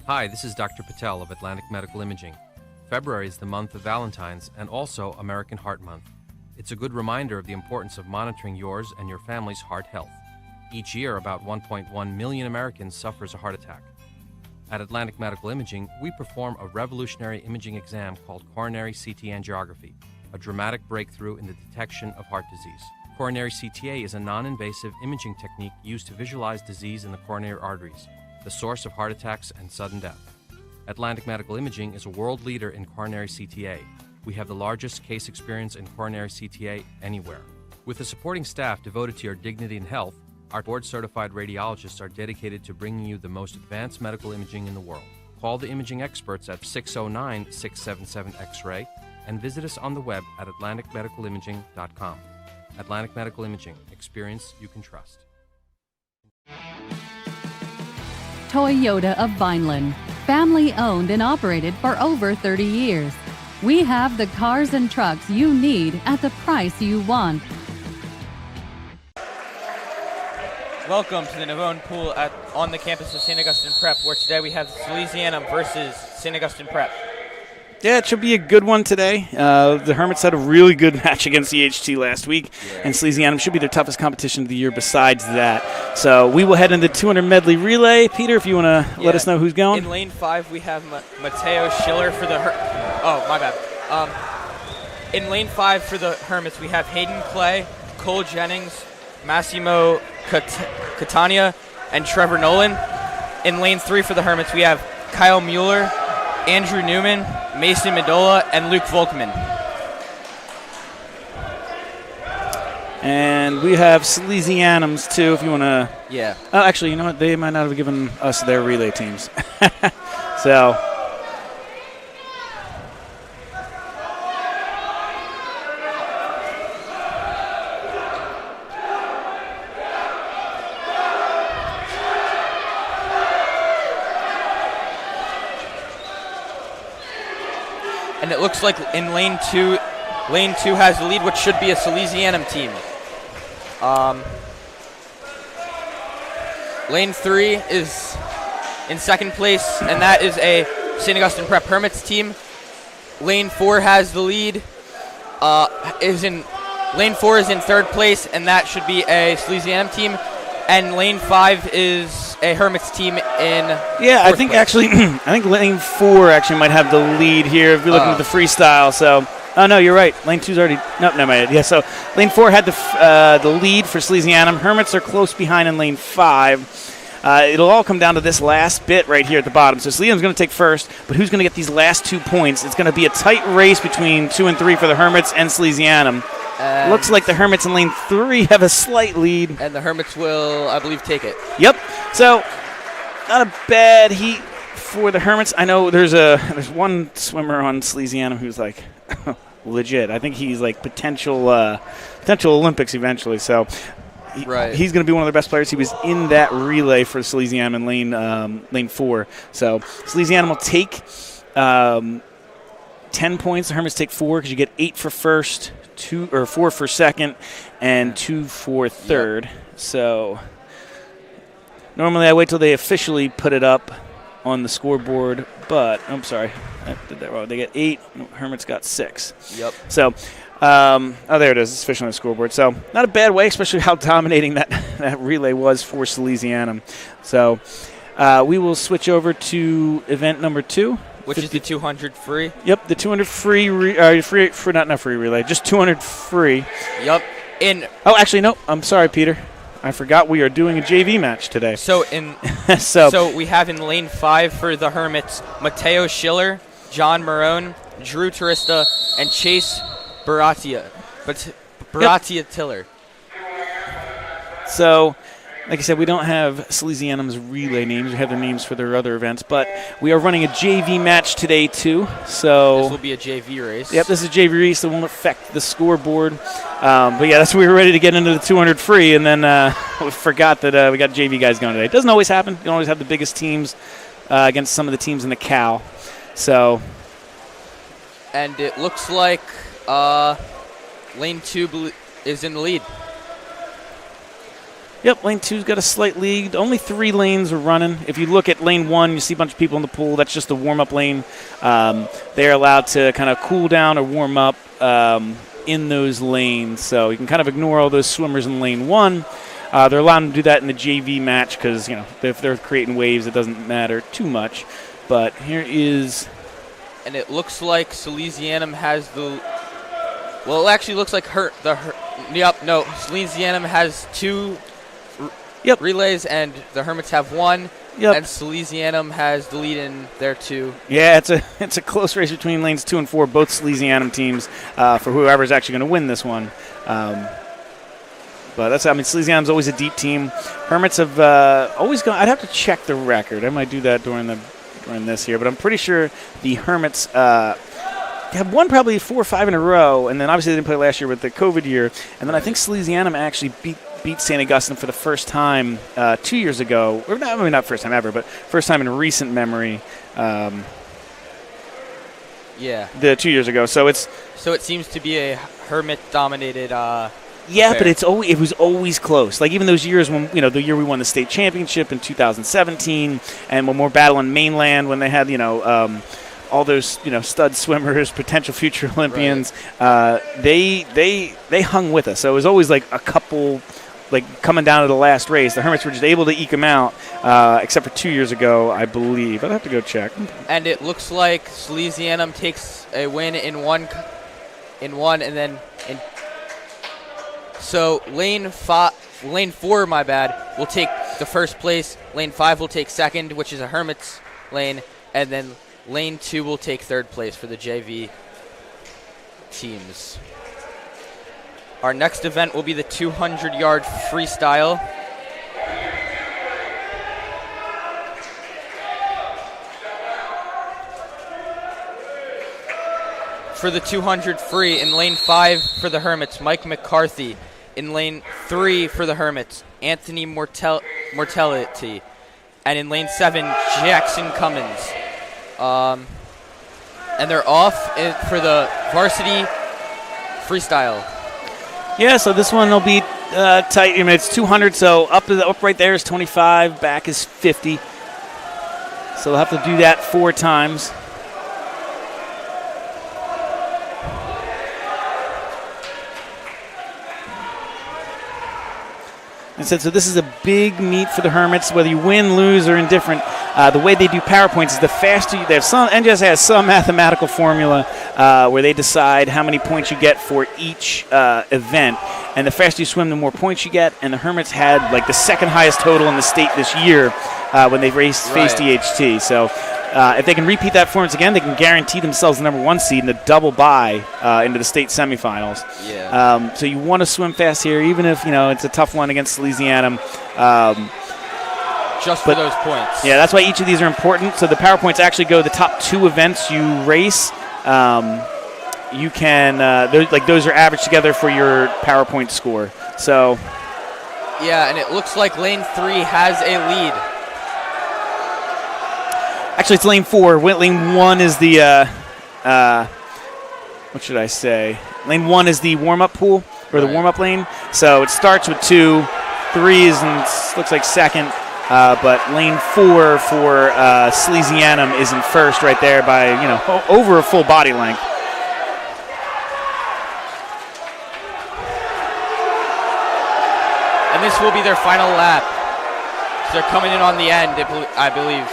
Hi, this is Dr. Patel of Atlantic Medical Imaging. February is the month of Valentine's and also American Heart Month. It's a good reminder of the importance of monitoring yours and your family's heart health. Each year, about 1.1 million Americans suffers a heart attack. At Atlantic Medical Imaging, we perform a revolutionary imaging exam called coronary CT angiography, a dramatic breakthrough in the detection of heart disease. Coronary CTA is a non-invasive imaging technique used to visualize disease in the coronary arteries, the source of heart attacks and sudden death. Atlantic Medical Imaging is a world leader in coronary CTA. We have the largest case experience in coronary CTA anywhere. With a supporting staff devoted to your dignity and health, our board-certified radiologists are dedicated to bringing you the most advanced medical imaging in the world. Call the imaging experts at 609-677-X-ray and visit us on the web at atlanticmedicalimaging.com. Atlantic Medical Imaging. Experience you can trust. Toyota of Vineland, family owned and operated for over 30 years. We have the cars and trucks you need at the price you want. Welcome to the Navone Pool on the campus of St. Augustine Prep, where today we have Salesianum versus St. Augustine Prep. Yeah, it should be a good one today. The Hermits had a really good match against EHT last week, and Salesianum should be their toughest competition of the year besides that. So we will head into the 200 medley relay. Peter, if you want to let us know who's going. In lane 5, we have Matteo Schiller for the in lane 5 for the Hermits, we have Hayden Clay, Cole Jennings, Massimo Catania, and Trevor Nolan. In lane 3 for the Hermits, we have Kyle Mueller, Andrew Newman, Mason Medola, and Luke Volkman. And we have Salesianums, too, if you want to... Yeah. Oh, actually, you know what? They might not have given us their relay teams. So... And it looks like in lane 2 has the lead, which should be a Salesianum team. Lane 3 is in second place, and that is a St. Augustine Prep Hermits team. Lane 4 has the lead. Lane 4 is in third place, and that should be a Salesianum team. And lane 5 is a Hermits team in I think place. Actually, I think lane 4 actually might have the lead here if you're looking at the freestyle. So, oh no, you're right. Lane 2's already never mind. Yeah, so lane 4 had the lead for Salesianum. Hermits are close behind in lane 5. It'll all come down to this last bit right here at the bottom. So Salesianum's going to take first, but who's going to get these last 2 points? It's going to be a tight race between 2 and 3 for the Hermits and Salesianum. Looks like the Hermits in lane 3 have a slight lead. And the Hermits will, I believe, take it. Yep. So, not a bad heat for the Hermits. I know there's one swimmer on Salesianum who's like legit. I think he's like potential Olympics eventually. So, he's going to be one of their best players. He was in that relay for Salesianum in lane 4. So, Salesianum will take 10 points. The Hermits take 4 because you get 8 for first. 4 for second, and 2 for third. Yep. So normally I wait till they officially put it up on the scoreboard, but I'm sorry, I did that wrong. They get 8. Hermits got 6. Yep. So, there it is. It's officially on the scoreboard. So not a bad way, especially how dominating that relay was for Salesianum. So we will switch over to event number 2. Which is the 200 free? Yep, the 200 free not free relay, just 200 free. Yep. Actually, no, I'm sorry, Peter. I forgot we are doing a JV match today. So so we have in lane 5 for the Hermits, Matteo Schiller, John Marone, Drew Turista, and Chase Baratia Tiller. So, like I said, we don't have Salesianum's relay names. We have their names for their other events. But we are running a JV match today, too. So this will be a JV race. Yep, this is a JV race that won't affect the scoreboard. But, yeah, that's when we were ready to get into the 200 free. And then we forgot that we got JV guys going today. It doesn't always happen. You don't always have the biggest teams against some of the teams in the Cal. So. And it looks like lane 2 is in the lead. Yep, lane 2's got a slight lead. Only 3 lanes are running. If you look at lane 1, you see a bunch of people in the pool. That's just the warm-up lane. They're allowed to kind of cool down or warm up in those lanes. So you can kind of ignore all those swimmers in lane 1. They're allowed to do that in the JV match because, if they're creating waves, it doesn't matter too much. But here is... And it looks like Salesianum has the... Well, it actually looks like Salesianum has 2 relays, and the Hermits have 1. Yep. And Salesianum has the lead in there, too. Yeah, it's a close race between lanes 2 and 4, both Salesianum teams, for whoever's actually going to win this one. But Salesianum's always a deep team. Hermits have always gone. I'd have to check the record. I might do that during this here, but I'm pretty sure the Hermits have won probably 4 or 5 in a row, and then obviously they didn't play last year with the COVID year, and then I think Salesianum actually beat St. Augustine for the first time 2 years ago, or not first time ever, but first time in recent memory. The 2 years ago. So it seems to be a Hermit-dominated. Yeah, but it was always close. Like even those years when the year we won the state championship in 2017, and when we're battling mainland when they had all those stud swimmers, potential future Olympians, right. They hung with us. So it was always like a couple. Like coming down to the last race, the Hermits were just able to eke them out, except for 2 years ago, I believe. I'd have to go check. And it looks like Salesianum takes a win in one, and then so lane 4, will take the first place. Lane 5 will take second, which is a Hermits lane, and then lane 2 will take third place for the JV teams. Our next event will be the 200-yard freestyle. For the 200 free, in lane 5 for the Hermits, Mike McCarthy. In lane 3 for the Hermits, Anthony Mortality. And in lane 7, Jackson Cummins. And they're off for the varsity freestyle. Yeah, so this one will be tight. It's 200, so up right there is 25, back is 50. So they'll have to do that 4 times. And so this is a big meet for the Hermits, whether you win, lose, or indifferent. The way they do PowerPoints is the faster you... NJS has some mathematical formula where they decide how many points you get for each event. And the faster you swim, the more points you get. And the Hermits had the second highest total in the state this year when they faced EHT. So if they can repeat that performance again, they can guarantee themselves the number 1 seed and a double bye into the state semifinals. Yeah. So you want to swim fast here, even if it's a tough one against Salesianum. Just for those points. Yeah, that's why each of these are important. So the PowerPoints actually go the top 2 events you race. You can those are averaged together for your PowerPoint score. So. Yeah, and it looks like lane 3 has a lead. Actually, it's lane 4. Lane 1 is the, what should I say? Lane 1 is the warm-up pool, or the warm-up lane. So it starts with 2, 3 is looks like second, but lane 4 for Salesianum is in first right there by, over a full body length. And this will be their final lap. So they're coming in on the end, I believe.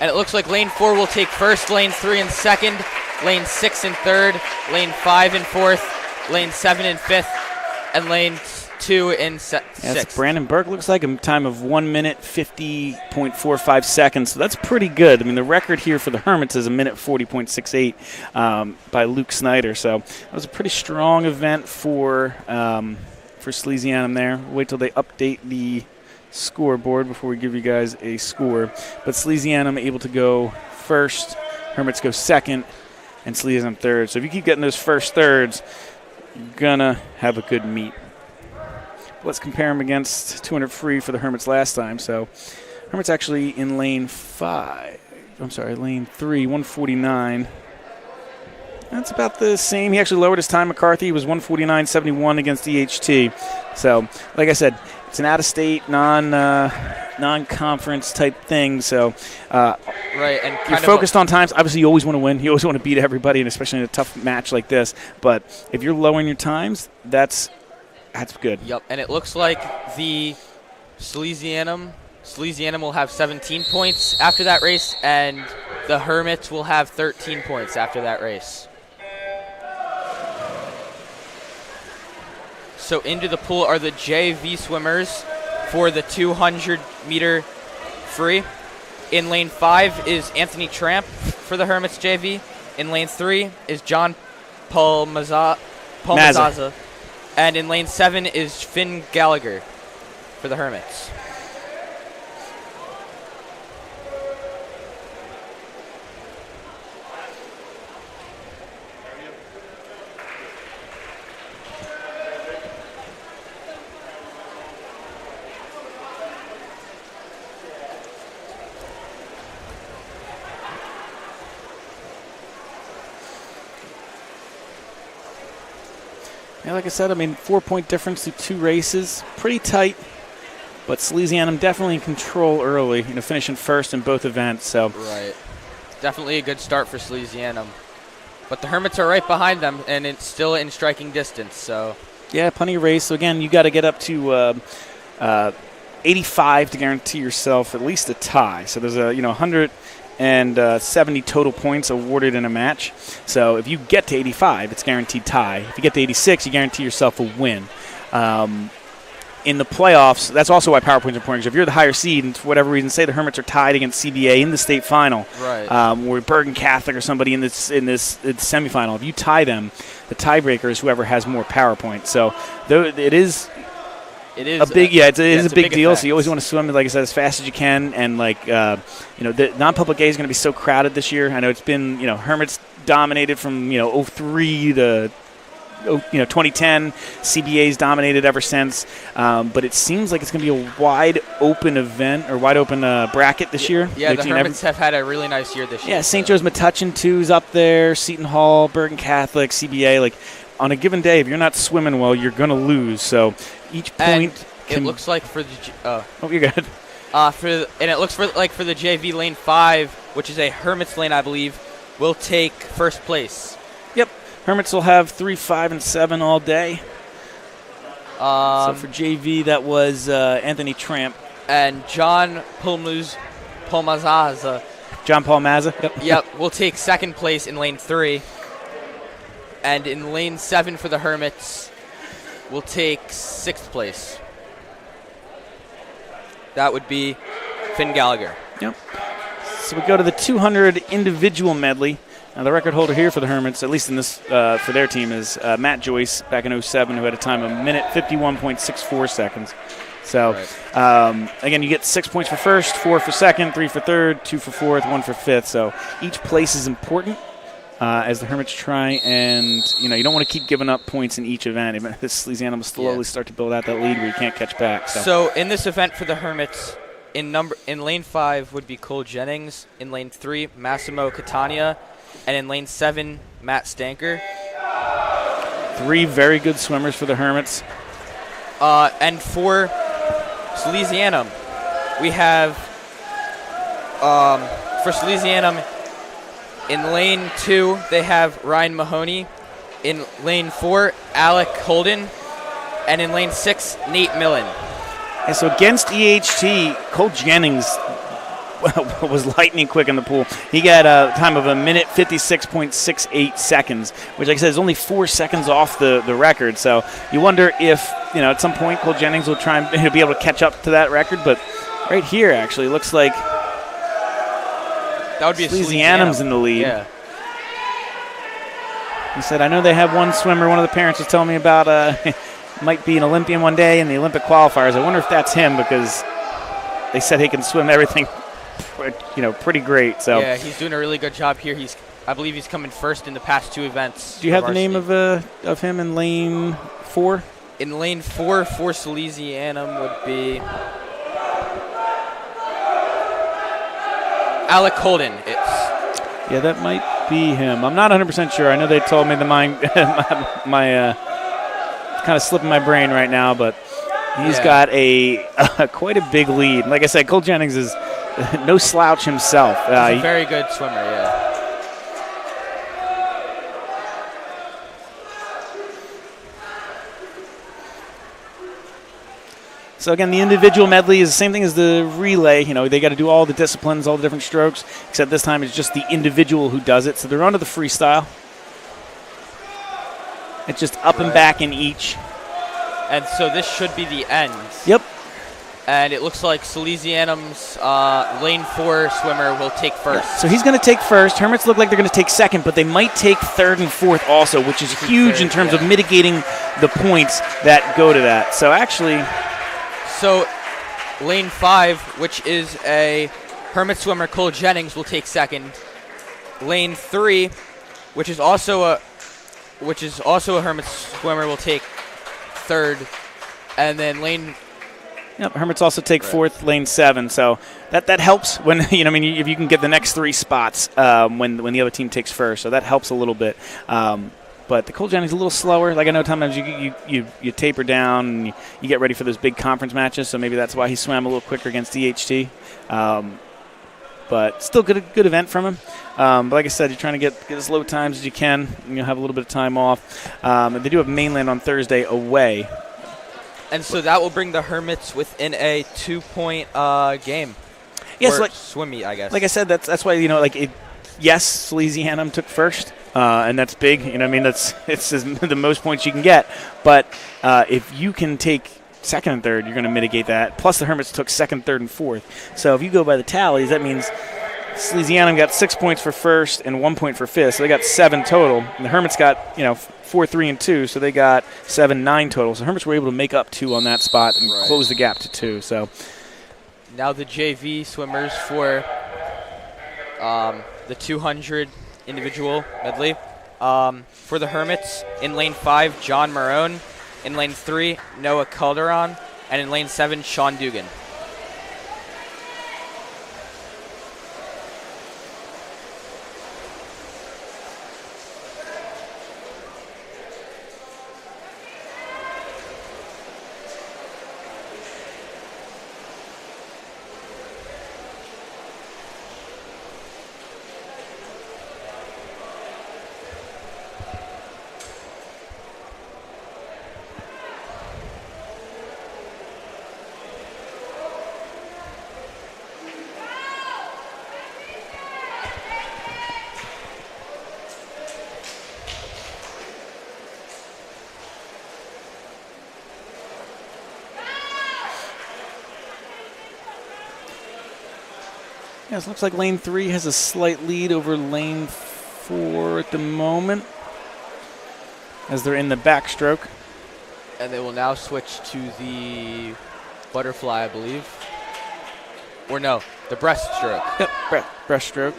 And it looks like lane 4 will take first, lane 3 in second, lane 6 in third, lane 5 in fourth, lane 7 in fifth, and lane 2 in sixth. Yes, Brandon Burke looks like a time of 1 minute 50.45 seconds. So that's pretty good. I mean, the record here for the Hermits is 1:40.68 by Luke Snyder. So that was a pretty strong event for Salesianum there. Wait till they update the scoreboard before we give you guys a score. But Salesianum able to go first, Hermits go second, and Salesianum third. So if you keep getting those first thirds, you're gonna have a good meet. Let's compare them against 200 free for the Hermits last time. So Hermits actually in lane 3, 149. That's about the same. He actually lowered his time. McCarthy he was 149.71 against EHT. So, like I said, it's an out-of-state, non-conference type thing. So, right, and you're focused on times. Obviously, you always want to win. You always want to beat everybody, and especially in a tough match like this. But if you're lowering your times, that's good. Yep, and it looks like the Salesianum will have 17 points after that race, and the Hermits will have 13 points after that race. So into the pool are the JV swimmers for the 200-meter free. In lane 5 is Anthony Tramp for the Hermits JV. In lane 3 is John Palmazza. And in lane 7 is Finn Gallagher for the Hermits. Yeah, like I said, 4-point difference through 2 races. Pretty tight, but Salesianum definitely in control early, finishing first in both events. So right. Definitely a good start for Salesianum. But the Hermits are right behind them, and it's still in striking distance. So yeah, plenty of race. So again, you got to get up to 85 to guarantee yourself at least a tie. So there's 170 total points awarded in a match. So if you get to 85, it's guaranteed tie. If you get to 86, you guarantee yourself a win. In the playoffs, that's also why power points are important. Because if you're the higher seed, and for whatever reason, say the Hermits are tied against CBA in the state final, right, or Bergen Catholic or somebody in this semifinal, if you tie them, the tiebreaker is whoever has more power points. So it is a big a big deal. Effect. So you always want to swim, like I said, as fast as you can. And the non-public A is going to be so crowded this year. I know it's been Hermits dominated from 03 to 2010. CBA's dominated ever since. But it seems like it's going to be a wide open event or wide open bracket this year. Yeah, the Hermits have had a really nice year this year. Yeah, St. Joe's Metuchen 2's up there, Seton Hall, Bergen Catholic, CBA. On a given day, if you're not swimming well, you're going to lose. So each point. It looks like for the. Oh, you're good. It looks for the JV lane 5, which is a Hermits lane, I believe, will take first place. Yep, Hermits will have 3, 5, and 7 all day. So for JV, that was Anthony Tramp and John Palmazza. John Palmazza. Yep. Yep, will take second place in lane 3. And in lane 7 for the Hermits, will take 6th place. That would be Finn Gallagher. Yep. So we go to the 200 individual medley. Now the record holder here for the Hermits, at least in this for their team, is Matt Joyce back in 07, who had a time of 1:51.64 seconds. So, again, you get 6 points for first, 4 for second, 3 for third, 2 for fourth, 1 for fifth. So each place is important. As the Hermits try and, you don't want to keep giving up points in each event. This Salesianum will slowly start to build out that lead where you can't catch back. So in this event for the Hermits, in lane 5 would be Cole Jennings, in lane 3, Massimo Catania, and in lane 7, Matt Stanker. 3 very good swimmers for the Hermits. And for Salesianum, we have, for Salesianum, in lane 2, they have Ryan Mahoney. In lane 4, Alec Holden. And in lane 6, Nate Millen. And so against EHT, Cole Jennings was lightning quick in the pool. He got a time of 1:56.68 seconds, which, like I said, is only 4 seconds off the record. So you wonder if, at some point Cole Jennings will try and be able to catch up to that record. But right here, actually, it looks like that would be Salesianum's in the lead. Yeah. He said, I know they have one swimmer. One of the parents was telling me about might be an Olympian one day in the Olympic qualifiers. I wonder if that's him because they said he can swim everything, pretty great. So yeah, he's doing a really good job here. I believe he's coming first in the past 2 events. Do you have the name of him in lane 4? In lane 4 for Salesianum would be Alec Holden. Yeah, that might be him. I'm not 100% sure. I know they told me my kind of slipping my brain right now, but he's got a quite a big lead. Like I said, Cole Jennings is no slouch himself. He's a very good swimmer, yeah. So again, the individual medley is the same thing as the relay. You know, they got to do all the disciplines, all the different strokes, except this time it's just the individual who does it. So they're onto the freestyle. It's just up and back in each. And so this should be the end. Yep. And it looks like Salesianum's lane 4 swimmer will take first. Yeah. So he's going to take first. Hermits look like they're going to take second, but they might take third and fourth also, which is huge in terms of mitigating the points that go to that. So actually... So lane 5, which is a Hermit swimmer, Cole Jennings, will take second. Lane 3, which is also a Hermit swimmer, will take third. And then lane... Yep, Hermits also take fourth, lane 7. So that helps when if you can get the next 3 spots when the other team takes first. So that helps a little bit. But the Cole Jennings is a little slower. Like I know sometimes you taper down and you get ready for those big conference matches. So maybe that's why he swam a little quicker against DHT. But still good event from him. But like I said, you're trying to get as low times as you can. And you'll have a little bit of time off. And they do have mainland on Thursday away. And so that will bring the Hermits within a 2-point game. Yes, or swimmy, I guess. Like I said, that's why yes, Salesianum took first. And that's big. It's the most points you can get. But if you can take second and third, you're going to mitigate that. Plus, the Hermits took second, third, and fourth. So if you go by the tallies, that means Salesianum got 6 points for first and 1 point for fifth. So they got 7 total. And the Hermits got 4, 3, and 2. So they got 7, 9 total. So the Hermits were able to make up 2 on that spot and close the gap to 2. So now the JV swimmers for the 200 individual medley. For the Hermits, in lane 5, John Marone. In lane 3, Noah Calderon. And in lane 7, Sean Dugan. Yes, looks like lane 3 has a slight lead over lane 4 at the moment as they're in the backstroke. And they will now switch to the butterfly, I believe. Or no, the breaststroke. Yep, breaststroke.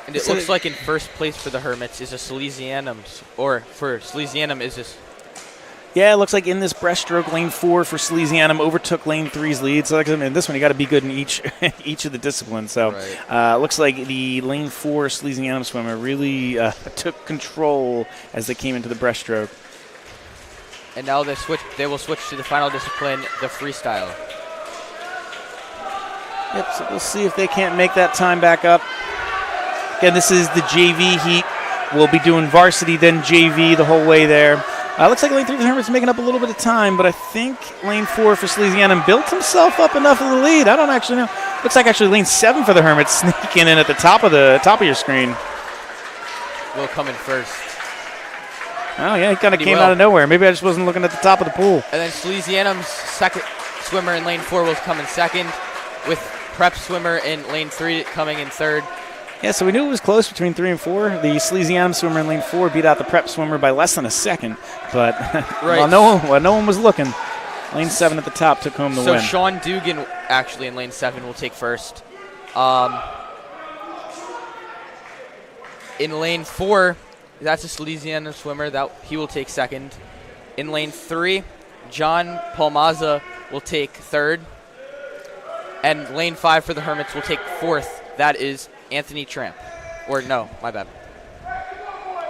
And it looks like in first place for the Hermits is a Salesianum, or for Salesianum is this. Yeah, it looks like in this breaststroke, lane 4 for Salesianum overtook lane 3's lead. So this one, you got to be good in each of the disciplines. So looks like the lane 4 Salesianum swimmer really took control as they came into the breaststroke. And now they will switch to the final discipline, the freestyle. Yep, so we'll see if they can't make that time back up. Again, this is the JV heat. We'll be doing varsity, then JV the whole way there. Looks like lane 3 for the Hermits making up a little bit of time, but I think lane 4 for Salesianum built himself up enough of the lead. I don't actually know. Looks like actually lane 7 for the Hermits sneaking in at the top of your screen. Will come in first. Oh, yeah, he kind of came out of nowhere. Maybe I just wasn't looking at the top of the pool. And then Salesianum's second swimmer in lane 4 will come in second, with prep swimmer in lane 3 coming in third. Yeah, so we knew it was close between 3 and 4. The Salesianum swimmer in lane 4 beat out the prep swimmer by less than a second. But while no one was looking, lane 7 at the top took home the win. So Sean Dugan actually in lane In lane 4, that's a Salesianum swimmer. He will take second. In lane 3, John Palmazza will take third. And lane 5 for the Hermits will take fourth. That is Anthony Tramp. Or no, my bad.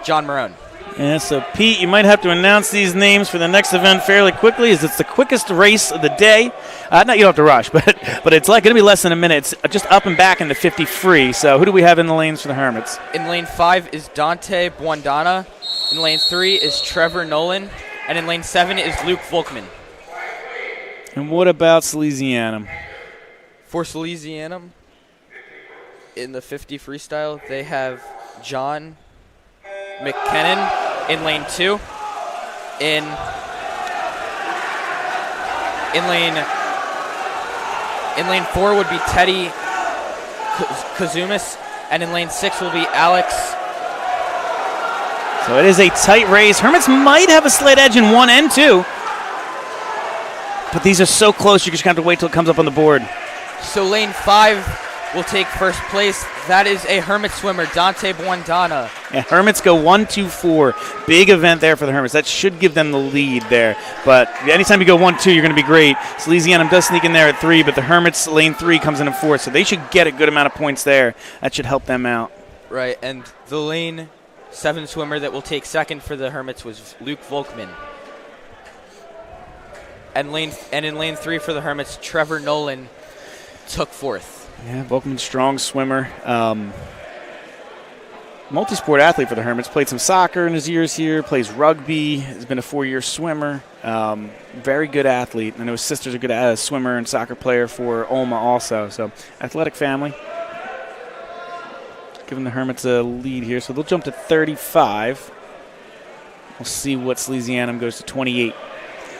John Marone. Yeah, so Pete, you might have to announce these names for the next event fairly quickly, as it's the quickest race of the day. You don't have to rush, but it's like going to be less than a minute. It's just up and back in the 50 free. So who do we have in the lanes for the Hermits? In lane 5 is Dante Buondana. In lane 3 is Trevor Nolan. And in lane 7 is Luke Volkman. And what about Salesianum? For Salesianum, in the 50 freestyle, they have John McKinnon in lane 2. In lane 4 would be Teddy Kazumis, and in lane 6 will be Alex. So it is a tight race. Hermits might have a slight edge in 1 and 2, but these are so close. You're just going to have to wait till it comes up on the board. So lane 5 will take first place. That is a Hermit swimmer, Dante Buondana. Yeah, Hermits go 1, 2, 4. Big event there for the Hermits. That should give them the lead there. But anytime you go 1, 2, you're going to be great. Salesianum does sneak in there at 3, but the Hermits, lane 3, comes in at 4. So they should get a good amount of points there. That should help them out. Right, and the lane 7 swimmer that will take second for the Hermits was Luke Volkman. And in lane 3 for the Hermits, Trevor Nolan took fourth. Yeah, Volkman, strong swimmer. Multi-sport athlete for the Hermits. Played some soccer in his years here. Plays rugby. Has been a 4-year swimmer. Very good athlete. I know his sister's a good swimmer and soccer player for Ulma also. So athletic family. Giving the Hermits a lead here. So they'll jump to 35. We'll see what Salesianum goes to 28.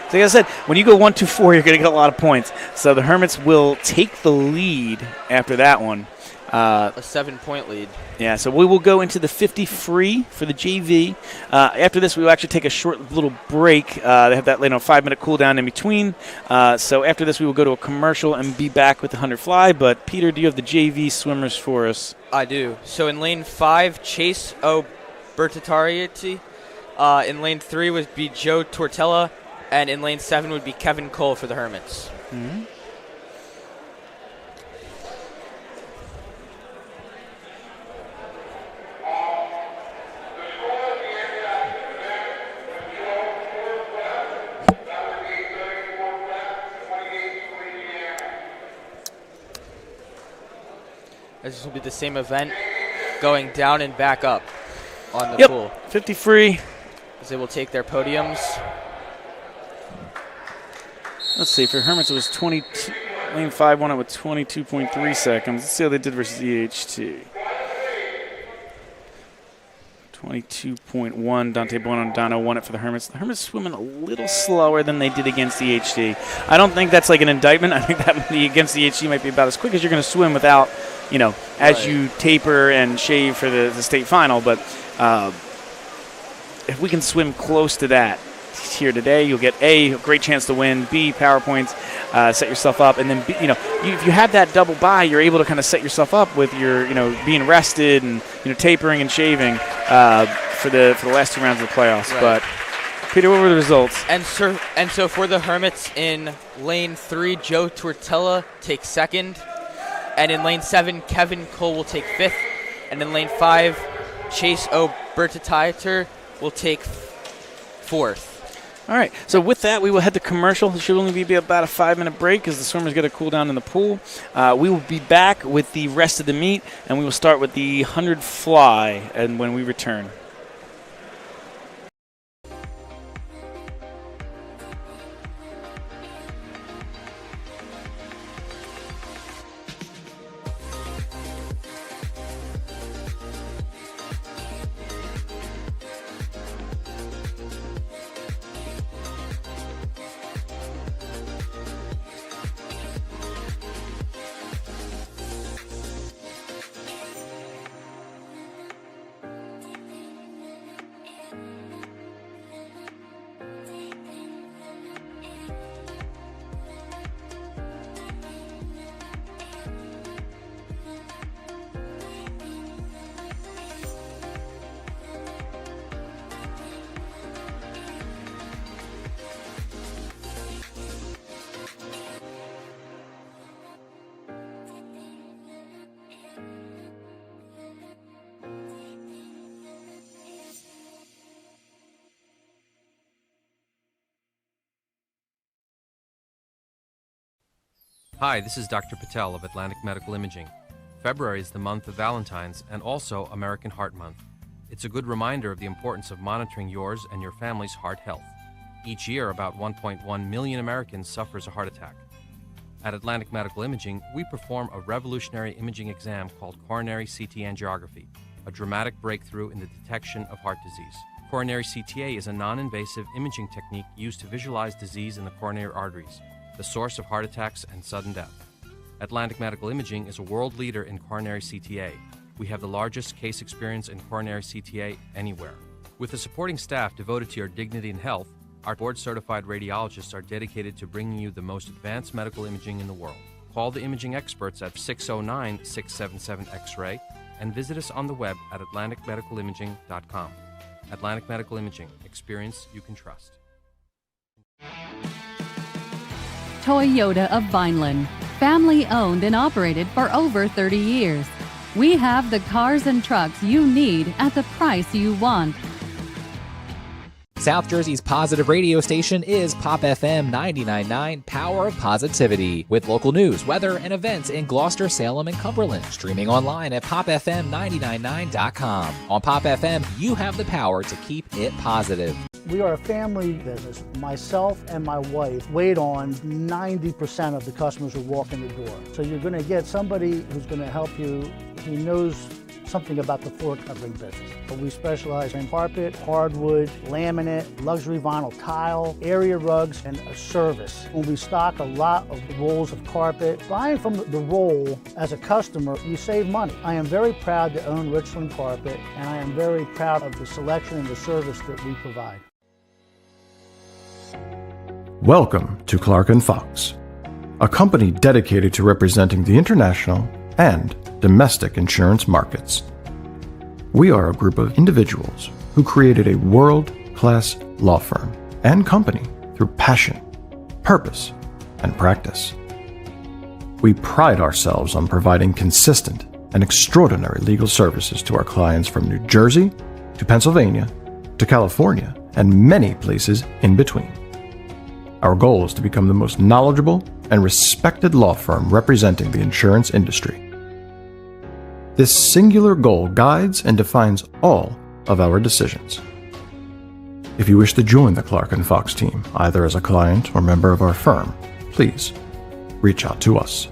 So like I said, when you go 1, 2, 4, you're going to get a lot of points. So the Hermits will take the lead after that one. A 7-point lead. Yeah, so we will go into the 50 free for the JV. After this, we will actually take a short little break. They have that 5-minute cool down in between. So after this, we will go to a commercial and be back with the 100 fly. But Peter, do you have the JV swimmers for us? I do. So in lane 5, Chase O. Bertatarieti. In lane 3 would be Joe Tortella. And in lane 7 would be Kevin Cole for the Hermits. Mm-hmm. This will be the same event, going down and back up on the pool. 50 free. As they will take their podiums. Let's see, for Hermits it was 22. Lane 5 won it with 22.3 seconds. Let's see how they did versus EHT. 22.1. Dante Buondana won it for the Hermits. The Hermits swimming a little slower than they did against EHT. I don't think that's like an indictment. I think that against EHT might be about as quick as you're going to swim without, as you taper and shave for the state final. But if we can swim close to that here today, you'll get A, great chance to win, B, power points, set yourself up, and then B, if you have that double bye, you're able to kind of set yourself up with your being rested and tapering and shaving for the last 2 rounds of the playoffs. Right. But Peter, what were the results? And so for the Hermits in lane 3, Joe Tortella takes second, and in lane 7, Kevin Cole will take 5th, and in lane 5, Chase O. Bertatiter will take 4th. All right, so with that, we will head to commercial. It should only be about a 5-minute break as the swimmers get a cool down in the pool. We will be back with the rest of the meet, and we will start with the 100 fly and when we return. Hi, this is Dr. Patel of Atlantic Medical Imaging. February is the month of Valentine's and also American Heart Month. It's a good reminder of the importance of monitoring yours and your family's heart health. Each year, about 1.1 million Americans suffers a heart attack. At Atlantic Medical Imaging, we perform a revolutionary imaging exam called coronary CT angiography, a dramatic breakthrough in the detection of heart disease. Coronary CTA is a non-invasive imaging technique used to visualize disease in the coronary arteries, the source of heart attacks and sudden death. Atlantic Medical Imaging is a world leader in coronary CTA. We have the largest case experience in coronary CTA anywhere. With a supporting staff devoted to your dignity and health, our board-certified radiologists are dedicated to bringing you the most advanced medical imaging in the world. Call the imaging experts at 609-677-X-ray and visit us on the web at atlanticmedicalimaging.com. Atlantic Medical Imaging. Experience you can trust. Toyota of Vineland, family owned and operated for over 30 years. We have the cars and trucks you need at the price you want. South Jersey's positive radio station is Pop FM 99.9, Power of Positivity, with local news, weather, and events in Gloucester, Salem, and Cumberland. Streaming online at popfm999.com. On Pop FM, you have the power to keep it positive. We are a family business. Myself and my wife wait on 90% of the customers who walk in the door. So you're going to get somebody who's going to help you who knows something about the floor covering business. But we specialize in carpet, hardwood, laminate, luxury vinyl tile, area rugs, and a service. When we stock a lot of rolls of carpet, buying from the roll as a customer, you save money. I am very proud to own Richland Carpet, and I am very proud of the selection and the service that we provide. Welcome to Clark & Fox, a company dedicated to representing the international and domestic insurance markets. We are a group of individuals who created a world-class law firm and company through passion, purpose, and practice. We pride ourselves on providing consistent and extraordinary legal services to our clients from New Jersey to Pennsylvania to California and many places in between. Our goal is to become the most knowledgeable and respected law firm representing the insurance industry. This singular goal guides and defines all of our decisions. If you wish to join the Clark & Fox team, either as a client or member of our firm, please reach out to us.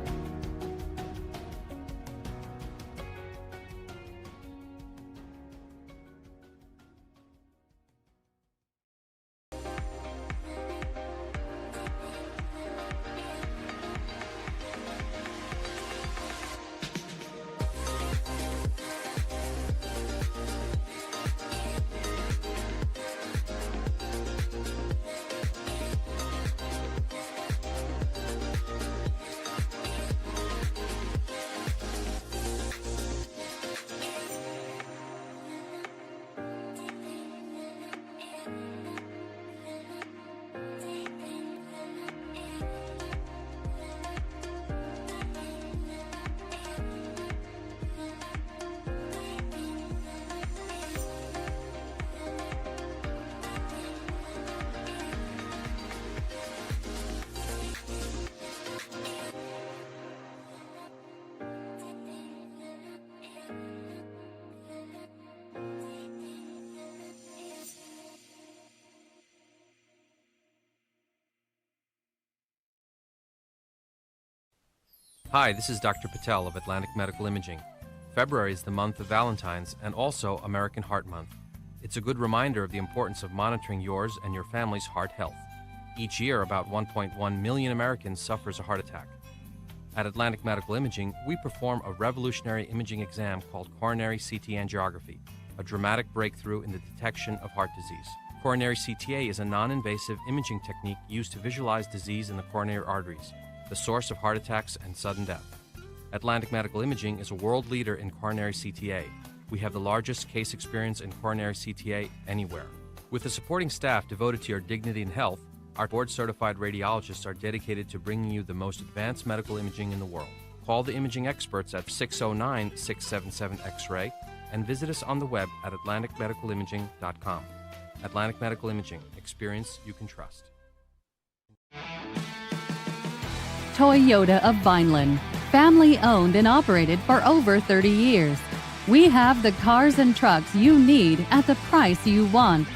Hi, this is Dr. Patel of Atlantic Medical Imaging. February is the month of Valentine's and also American Heart Month. It's a good reminder of the importance of monitoring yours and your family's heart health. Each year, about 1.1 million Americans suffers a heart attack. At Atlantic Medical Imaging, we perform a revolutionary imaging exam called coronary CT angiography, a dramatic breakthrough in the detection of heart disease. Coronary CTA is a non-invasive imaging technique used to visualize disease in the coronary arteries, the source of heart attacks and sudden death. Atlantic Medical Imaging is a world leader in coronary CTA. We have the largest case experience in coronary CTA anywhere. With a supporting staff devoted to your dignity and health, our board-certified radiologists are dedicated to bringing you the most advanced medical imaging in the world. Call the imaging experts at 609-677-X-ray and visit us on the web at atlanticmedicalimaging.com. Atlantic Medical Imaging. Experience you can trust. Toyota of Vineland, family owned and operated for over 30 years. We have the cars and trucks you need at the price you want.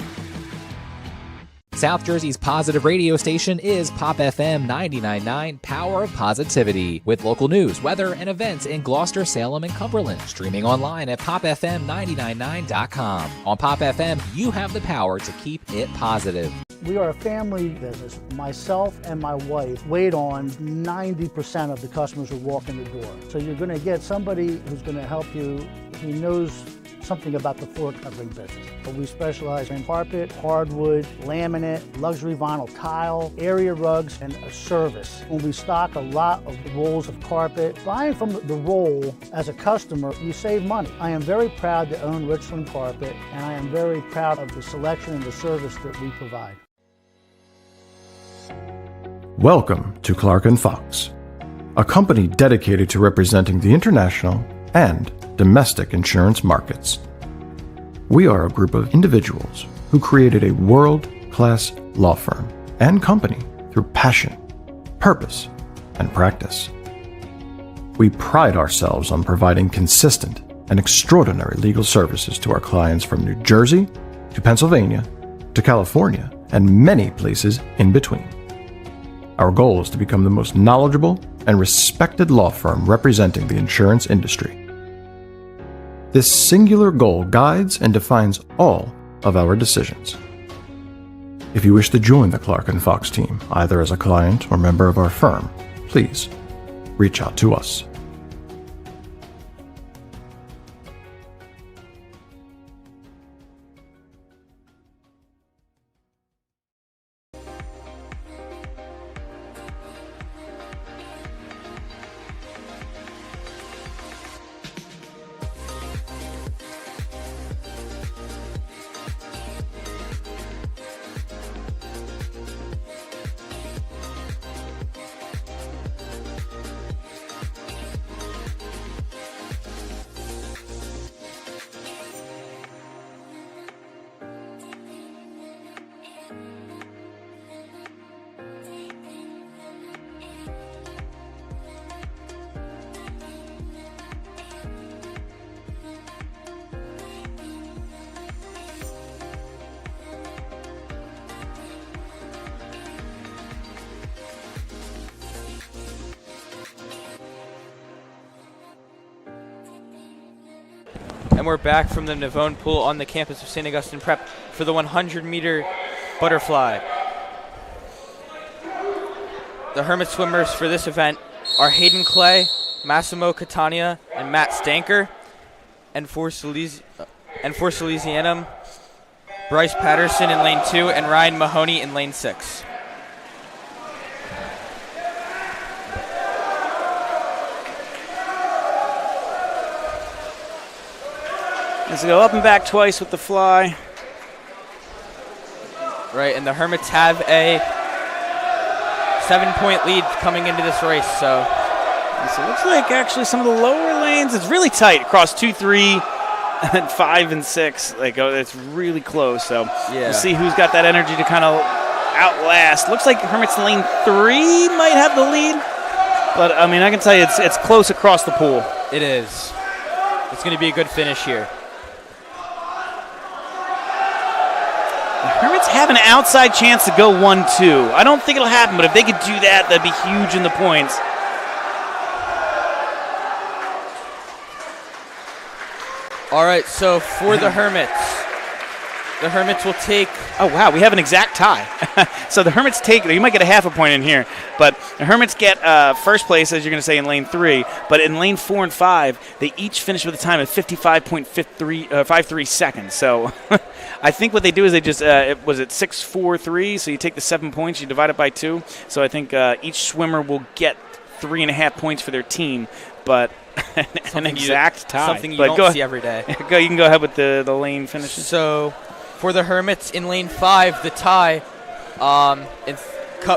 South Jersey's positive radio station is Pop FM 99.9, Power of Positivity, with local news, weather, and events in Gloucester, Salem, and Cumberland. Streaming online at popfm999.com. On Pop FM, you have the power to keep it positive. We are a family business. Myself and my wife wait on 90% of the customers who walk in the door. So you're going to get somebody who's going to help you. He knows something about the floor covering business. But we specialize in carpet, hardwood, laminate, luxury vinyl tile, area rugs, and a service. When we stock a lot of rolls of carpet, buying from the roll as a customer, you save money. I am very proud to own Richland Carpet, and I am very proud of the selection and the service that we provide. Welcome to Clark & Fox, a company dedicated to representing the international and domestic insurance markets. We are a group of individuals who created a world-class law firm and company through passion, purpose, and practice. We pride ourselves on providing consistent and extraordinary legal services to our clients from New Jersey to Pennsylvania to California and many places in between. Our goal is to become the most knowledgeable and respected law firm representing the insurance industry. This singular goal guides and defines all of our decisions. If you wish to join the Clark & Fox team, either as a client or member of our firm, please reach out to us. And we're back from the Navone Pool on the campus of St. Augustine Prep for the 100-meter butterfly. The Hermit swimmers for this event are Hayden Clay, Massimo Catania, and Matt Stanker. And for Salesianum, Bryce Patterson in lane 2 and Ryan Mahoney in lane 6. Let's go up and back twice with the fly. Right, and the Hermits have a 7-point lead coming into this race. So it looks like actually some of the lower lanes, it's really tight across 2, 3, and 5 and 6. Like, it's really close. So yeah, we'll see who's got that energy to kind of outlast. Looks like Hermits in lane 3 might have the lead, but I mean, I can tell you it's close across the pool. It is. It's going to be a good finish here. The Hermits have an outside chance to go 1-2. I don't think it'll happen, but if they could do that, that'd be huge in the points. All right, so for the Hermits will take... Oh, wow, we have an exact tie. So the Hermits take... You might get a half a point in here, but the Hermits get first place, as you're going to say, in lane 3. But in lane 4 and 5, they each finish with a time of 55.53 seconds. So I think what they do is they just... was it 6-4-3? So you take the 7 points, you divide it by 2. So I think each swimmer will get 3.5 points for their team, but... an exact tie. Something you don't see every day. You can go ahead with the lane finishes. So for the Hermits in lane 5, the tie,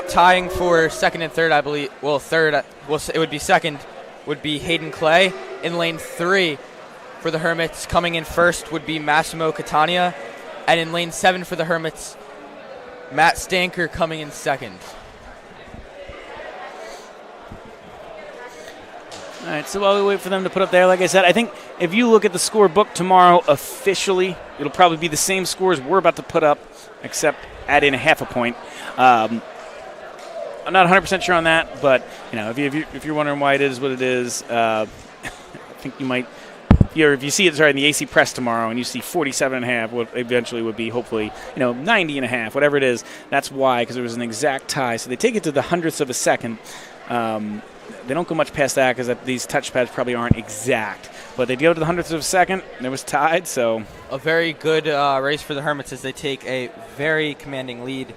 tying for second and third, I believe. Well, third, it would be second, would be Hayden Clay. In lane 3 for the Hermits, coming in first would be Massimo Catania. And in lane 7 for the Hermits, Matt Stanker coming in second. All right, so while we wait for them to put up there, like I said, I think if you look at the scorebook tomorrow officially, it'll probably be the same scores we're about to put up, except add in a half a point. I'm not 100% sure on that, but if you're wondering why it is what it is, I think you might. If you see it in the AC press tomorrow and you see 47.5, what eventually would be hopefully 90.5, whatever it is, that's why, because there was an exact tie. So they take it to the hundredths of a second. They don't go much past that because these touchpads probably aren't exact. But they go to the hundredths of a second, and it was tied. So a very good race for the Hermits as they take a very commanding lead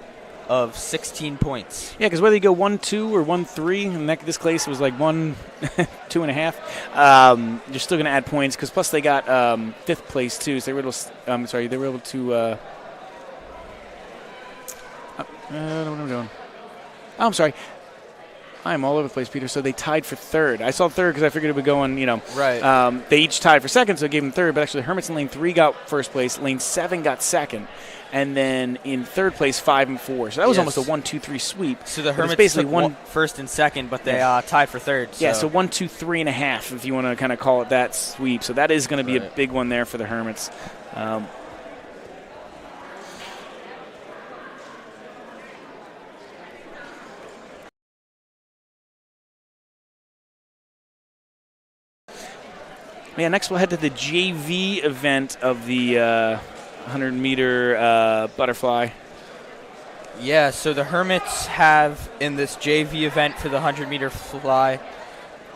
of 16 points. Yeah, because whether you go 1-2 or 1-3, and this case was like 1, 2.5, you're still going to add points because plus they got fifth place too. So they were able to. I don't know what I'm doing. Oh, I'm sorry. I'm all over the place, Peter. So they tied for third. I saw third because I figured it would go on, Right. They each tied for second, so it gave them third. But actually, the Hermits in lane 3 got first place. Lane 7 got second. And then in third place, 5 and 4. So that was almost a 1-2-3 sweep. So the Hermits basically took first and second, but they tied for third. So. Yeah, so 1, 2, 3.5, if you want to kind of call it that sweep. So that is going to be a big one there for the Hermits. Yeah, next we'll head to the JV event of the 100-meter butterfly. Yeah, so the Hermits have in this JV event for the 100-meter fly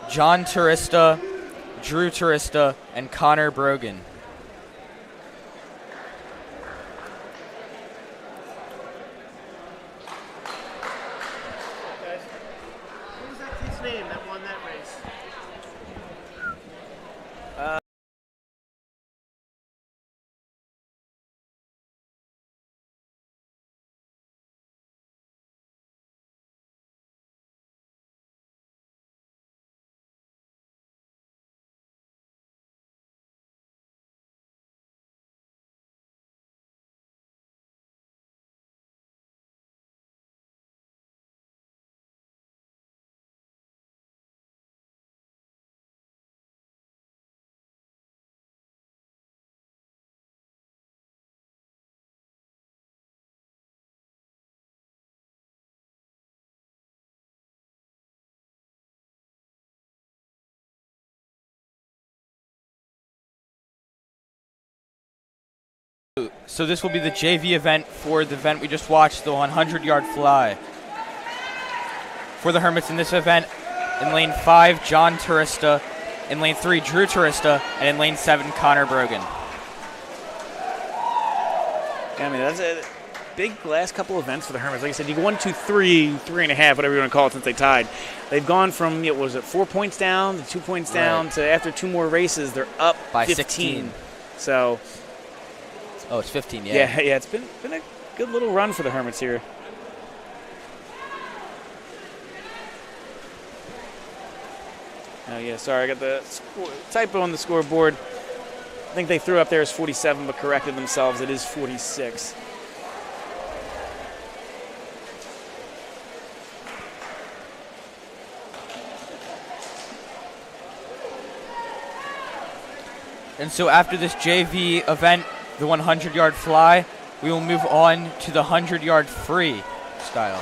John Turista, Drew Turista, and Connor Brogan. What was that kid's name that won that race? So this will be the JV event for the event we just watched, the 100-yard fly. For the Hermits in this event, in lane 5, John Turista, in lane 3, Drew Turista, and in lane 7, Connor Brogan. Yeah, I mean, that's a big last couple events for the Hermits. Like I said, you go 1, 2, 3, 3.5, whatever you want to call it, since they tied. They've gone from, 4 points down to 2 points down to after 2 more races, they're up by 15. 16. So... Oh, it's 15, yeah. Yeah, it's been a good little run for the Hermits here. Oh, yeah, sorry, I got the typo on the scoreboard. I think they threw up there as 47, but corrected themselves. It is 46. And so after this JV event, the 100-yard fly, we will move on to the 100-yard free style.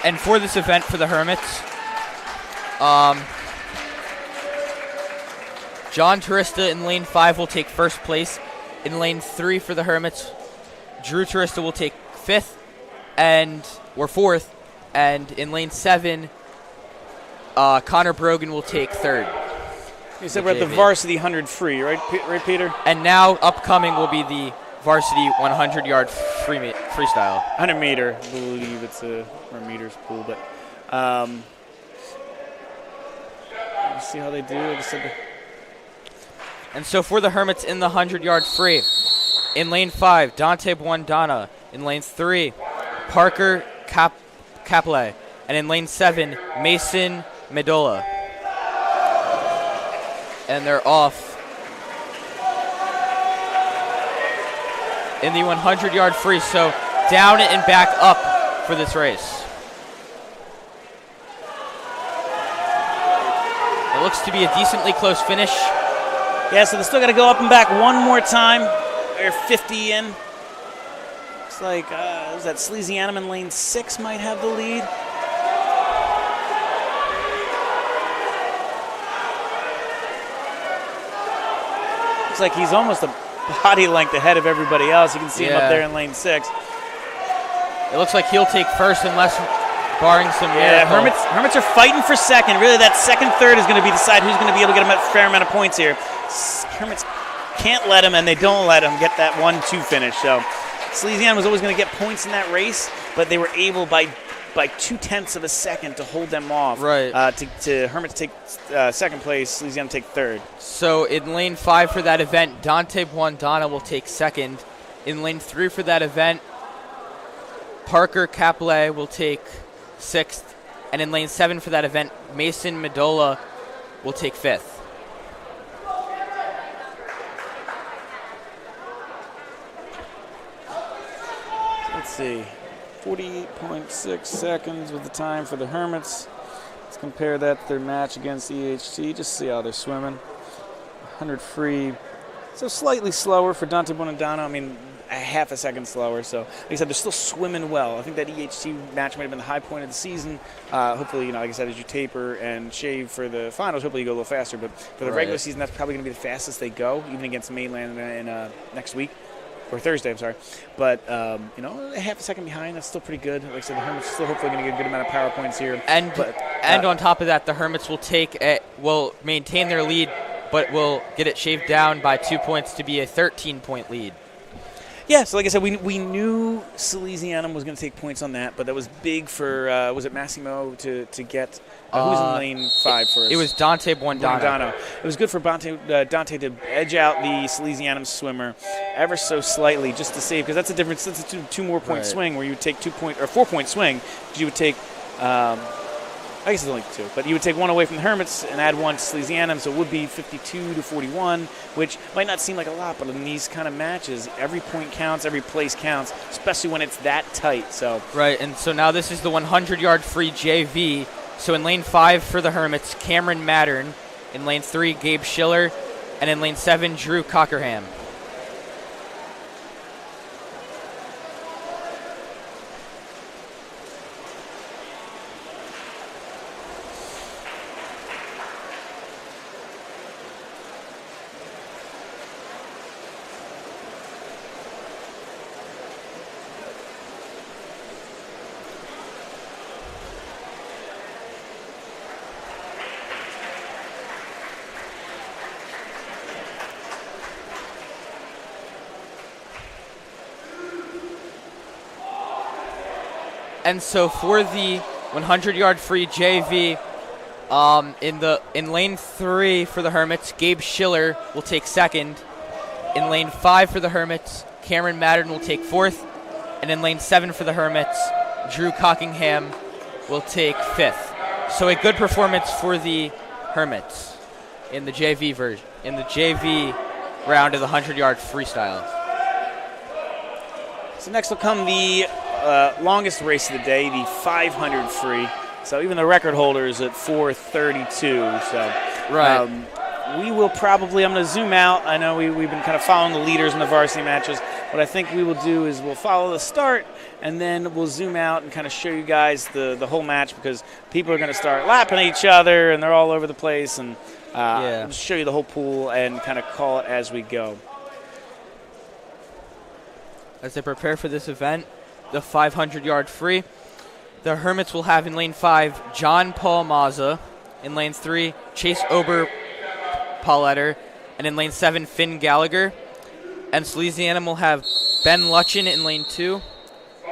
And for this event for the Hermits, John Turista in lane 5 will take first place. In lane 3 for the Hermits, Drew Turista will take 5th or 4th. And in lane 7, Connor Brogan will take 3rd. You said we're at the varsity 100 free, right, Peter? And now upcoming will be the varsity 100-yard freestyle. 100 meter, I believe it's a meters pool, but let's see how they do. Like I said, and so for the Hermits in the 100-yard free, in lane 5, Dante Buondana. In lane 3, Parker Capley. And in lane 7, Mason Medola. And they're off. In the 100-yard free. So down and back up for this race. It looks to be a decently close finish. Yeah, so they still got to go up and back one more time. They're 50 in. Looks like, was that Salesianum in lane 6 might have the lead. Looks like he's almost a body length ahead of everybody else. You can see him up there in lane 6. It looks like he'll take first unless barring some miracle. Hermits are fighting for second. Really, that second, third is going to be decide who's going to be able to get a fair amount of points here. Hermits can't let him, and they don't let him get that 1-2 finish. So Salesianum was always going to get points in that race, but they were able by 0.2 of a second to hold them off. Right. To Hermits take second place, Salesianum take third. So in lane 5 for that event, Dante Buondana will take second. In lane 3 for that event, Parker Caplet will take 6th. And in lane 7 for that event, Mason Medola will take 5th. Let's see, 48.6 seconds with the time for the Hermits. Let's compare that to their match against EHT, just see how they're swimming. 100 free, so slightly slower for Dante Buondana. I mean, a half a second slower. So, like I said, they're still swimming well. I think that EHT match might have been the high point of the season. Hopefully, like I said, as you taper and shave for the finals, hopefully you go a little faster. But for the regular season, that's probably going to be the fastest they go, even against Mainland in next week. Or Thursday, I'm sorry. But, a half a second behind, that's still pretty good. Like I said, the Hermits are still hopefully going to get a good amount of power points here. And on top of that, the Hermits will maintain their lead, but will get it shaved down by 2 points to be a 13-point lead. Yeah, so like I said, we knew Salesianum was going to take points on that, but that was big for, was it Massimo to get, who's in lane 5 for us? It was Dante Buondana. It was good for Dante to edge out the Salesianum swimmer ever so slightly just to save, because that's a difference. That's a two more point swing where you would take 4 point swing, because you would take, I guess it's only 2, but you would take 1 away from the Hermits and add 1 to Salesianum, so it would be 52 to 41, which might not seem like a lot, but in these kind of matches, every point counts, every place counts, especially when it's that tight. So right, and so now this is the 100-yard free JV. So in lane 5 for the Hermits, Cameron Mattern. In lane 3, Gabe Schiller. And in lane 7, Drew Cockerham. And so for the 100-yard free JV, in lane 3 for the Hermits, Gabe Schiller will take second. In lane 5 for the Hermits, Cameron Mattern will take 4th. And in lane 7 for the Hermits, Drew Cockingham will take 5th. So a good performance for the Hermits in the JV version, in the JV round of the 100-yard freestyle. So next will come the longest race of the day, the 500 free. So even the record holder is at 4:32. So we will probably, I'm going to zoom out. I know we've been kind of following the leaders in the varsity matches. What I think we will do is we'll follow the start, and then we'll zoom out and kind of show you guys the whole match, because people are going to start lapping each other, and they're all over the place. And I'll just show you the whole pool and kind of call it as we go. As they prepare for this event, the 500-yard free, the Hermits will have in lane 5 John Paul Mazza, in lane 3 Chase Ober Pauletter, and in lane 7 Finn Gallagher. And Salesianum will have Ben Lutchen in lane 2,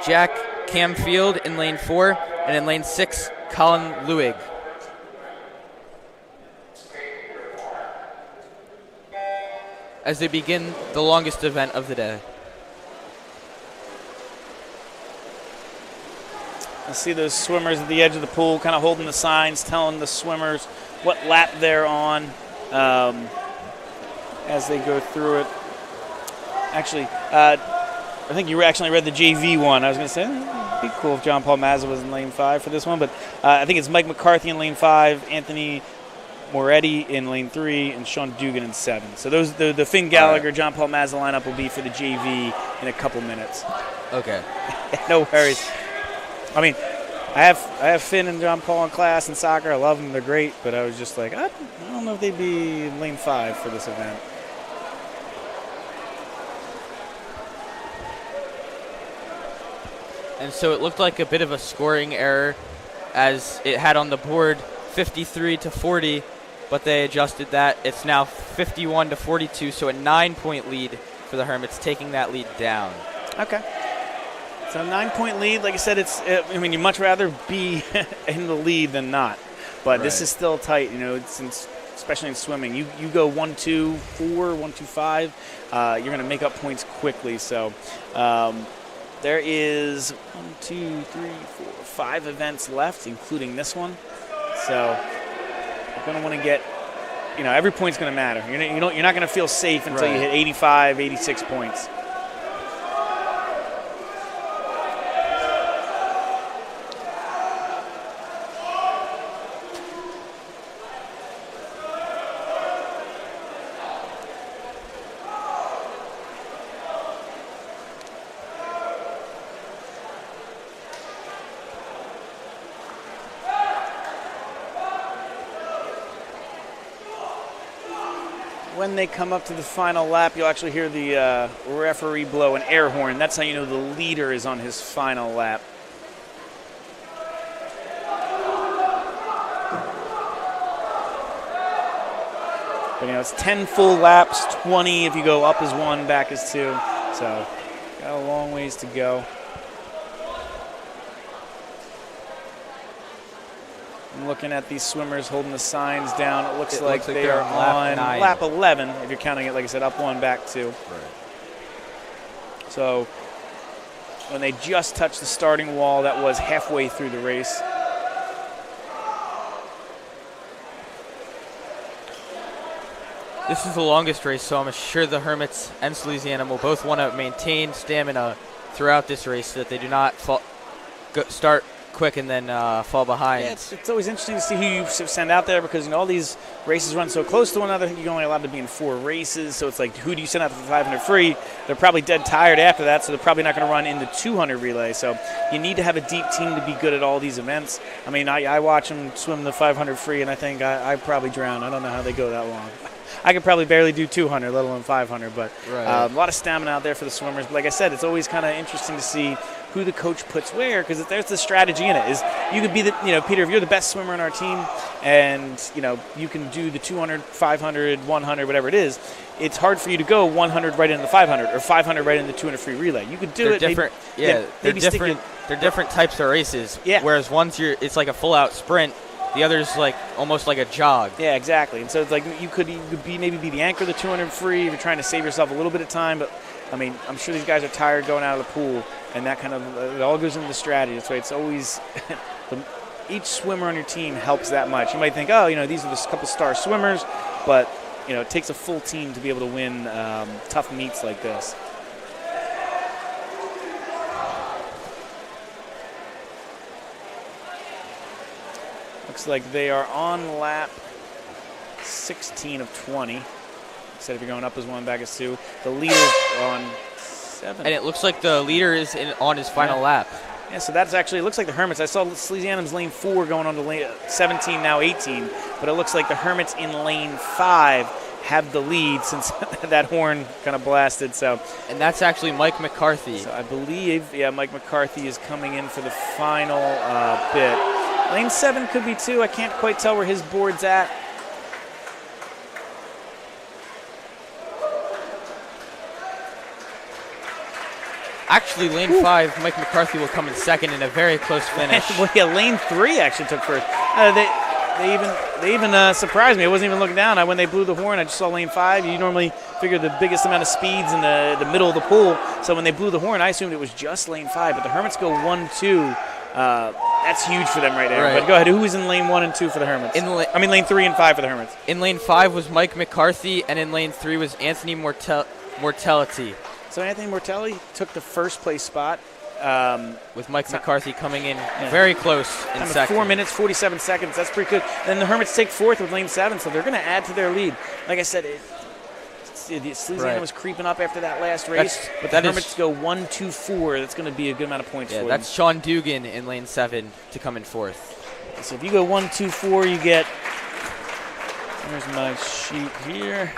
Jack Camfield in lane 4, and in lane 6 Colin Lewig. As they begin the longest event of the day. I see those swimmers at the edge of the pool kind of holding the signs, telling the swimmers what lap they're on as they go through it. Actually, I think you actually read the JV one. I was going to say, it'd be cool if John Paul Mazza was in lane 5 for this one, but I think it's Mike McCarthy in lane 5, Anthony Moretti in lane 3, and Sean Dugan in 7. So those the Finn Gallagher, John Paul Mazza lineup will be for the JV in a couple minutes. Okay. No worries. I mean, I have Finn and John Paul in class in soccer. I love them. They're great. But I was just like, I don't know if they'd be in lane 5 for this event. And so it looked like a bit of a scoring error as it had on the board 53-40, but they adjusted that. It's now 51-42, so a 9-point lead for the Hermits, taking that lead down. Okay. So a 9-point lead. Like I said, I mean, you'd much rather be in the lead than not. But this is still tight, you know, especially in swimming. You go 1-2-4, 1-2-5, you're going to make up points quickly. So there is 5 events left, including this one. So you're going to want to get, you know, every point's going to matter. You're not going to feel safe until you hit 85, 86 points. When they come up to the final lap, you'll actually hear the referee blow an air horn. That's how you know the leader is on his final lap. But, you know, it's 10 full laps, 20 if you go up as 1, back as 2. So, got a long ways to go. I'm looking at these swimmers holding the signs down. It looks like they are on lap 11, if you're counting it, like I said, up 1, back 2. Right. So when they just touched the starting wall, that was halfway through the race. This is the longest race, so I'm sure the Hermits and Salesianum will both want to maintain stamina throughout this race so that they do not start quick and then fall behind. Yeah, it's always interesting to see who you send out there because, you know, all these races run so close to one another. I think you're only allowed to be in 4 races, so it's like, who do you send out for the 500 free? They're probably dead tired after that, so they're probably not going to run in the 200 relay. So you need to have a deep team to be good at all these events. I mean, I watch them swim the 500 free, and I think I probably drown. I don't know how they go that long. I could probably barely do 200, let alone 500, but a lot of stamina out there for the swimmers. But like I said, it's always kind of interesting to see who the coach puts where, because there's the strategy in it. Is you could be the, you know, Peter, if you're the best swimmer on our team, and you know you can do the 200, 500, 100, whatever it is. It's hard for you to go 100 right into the 500 or 500 right into the 200 free relay. You could do it. Different, they're different. They're different types of races. Yeah. Whereas one's it's like a full out sprint. The other's like almost like a jog. Yeah, exactly. And so it's like you could maybe be the anchor of the 200 free if you're trying to save yourself a little bit of time. But I mean, I'm sure these guys are tired going out of the pool, and that kind of it all goes into the strategy. That's why it's always each swimmer on your team helps that much. You might think, oh, you know, these are the couple star swimmers, but you know, it takes a full team to be able to win tough meets like this. Looks like they are on lap 16 of 20. Instead if you're going up as 1, back as 2. The leader's on 7. And it looks like the leader is on his final lap. Yeah, so that's actually, it looks like the Hermits. I saw Salesianum's lane 4 going on to lane 17, now 18. But it looks like the Hermits in lane 5 have the lead since that horn kind of blasted. So, and that's actually Mike McCarthy. So I believe, Mike McCarthy is coming in for the final bit. Lane 7 could be 2. I can't quite tell where his board's at. Actually, lane 5, Mike McCarthy will come in second in a very close finish. Well, yeah, lane 3 actually took first. They even surprised me. I wasn't even looking down. When they blew the horn, I just saw lane 5. You normally figure the biggest amount of speeds in the middle of the pool. So when they blew the horn, I assumed it was just lane 5. But the Hermits go 1-2. That's huge for them right there. Right. But go ahead. Who was in lane 1 and 2 for the Hermits? Lane 3 and 5 for the Hermits. In lane 5 was Mike McCarthy, and in lane 3 was Anthony Mortality. So Anthony Mortelli took the first place spot. With Mike McCarthy coming in very close in Time second. 4 minutes, 47 seconds. That's pretty good. And the Hermits take fourth with lane 7, so they're going to add to their lead. Like I said, Salesianum was creeping up after that last race, but the Hermits go 1-2-4. That's going to be a good amount of points for them. That's Sean Dugan in lane 7 to come in fourth. So if you go 1-2-4, you get, here's my sheet here.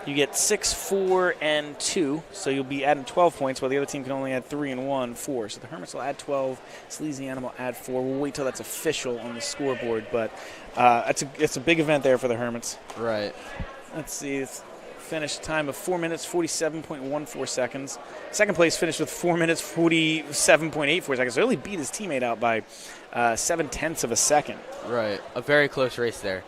You get 6, 4, and 2, so you'll be adding 12 points, while the other team can only add 3 and 1, 4. So the Hermits will add 12, Salesianum will add 4. We'll wait till that's official on the scoreboard, but it's a big event there for the Hermits. Right. Let's see, it's finished time of 4 minutes, 47.14 seconds. Second place finished with 4 minutes, 47.84 seconds. So he only beat his teammate out by 0.7 of a second. Right, a very close race there.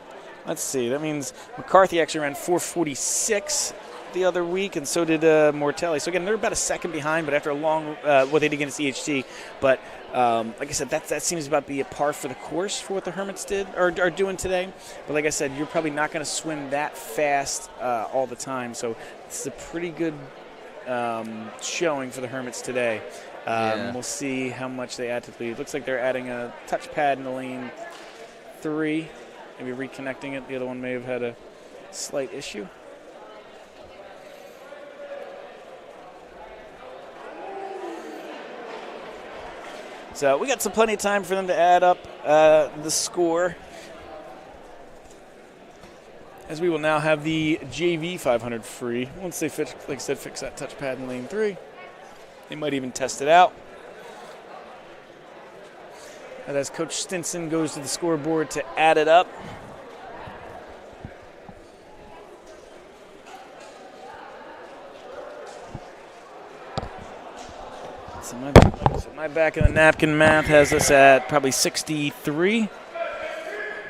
Let's see. That means McCarthy actually ran 4:46 the other week, and so did Mortelli. So again, they're about a second behind, but after a long what they did against EHT. But like I said, that seems about to be a par for the course for what the Hermits did or are doing today. But like I said, you're probably not going to swim that fast all the time. So it's a pretty good showing for the Hermits today. We'll see how much they add to the lead. Looks like they're adding a touchpad in the lane 3. Maybe reconnecting it. The other one may have had a slight issue. So we got plenty of time for them to add up the score, as we will now have the JV 500 free. Once they, like I said, fix that touchpad in lane 3. They might even test it out. And as Coach Stinson goes to the scoreboard to add it up. So my back of the napkin math has us at probably 63.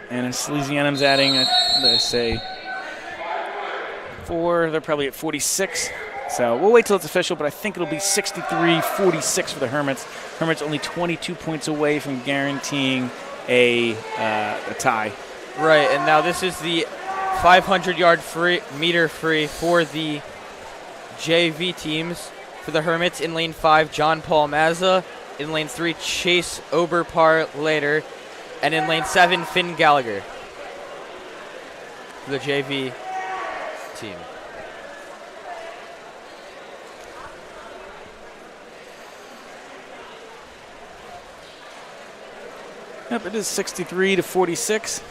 And Salesianum's adding, let's say, 4. They're probably at 46. So we'll wait till it's official, but I think it'll be 63-46 for the Hermits. Hermits only 22 points away from guaranteeing a tie. Right, and now this is the 500-yard meter free for the JV teams. For the Hermits, in lane 5, John Paul Mazza. In lane 3, Chase Oberpar-Later. And in lane 7, Finn Gallagher for the JV team. Yep, it is 63-46.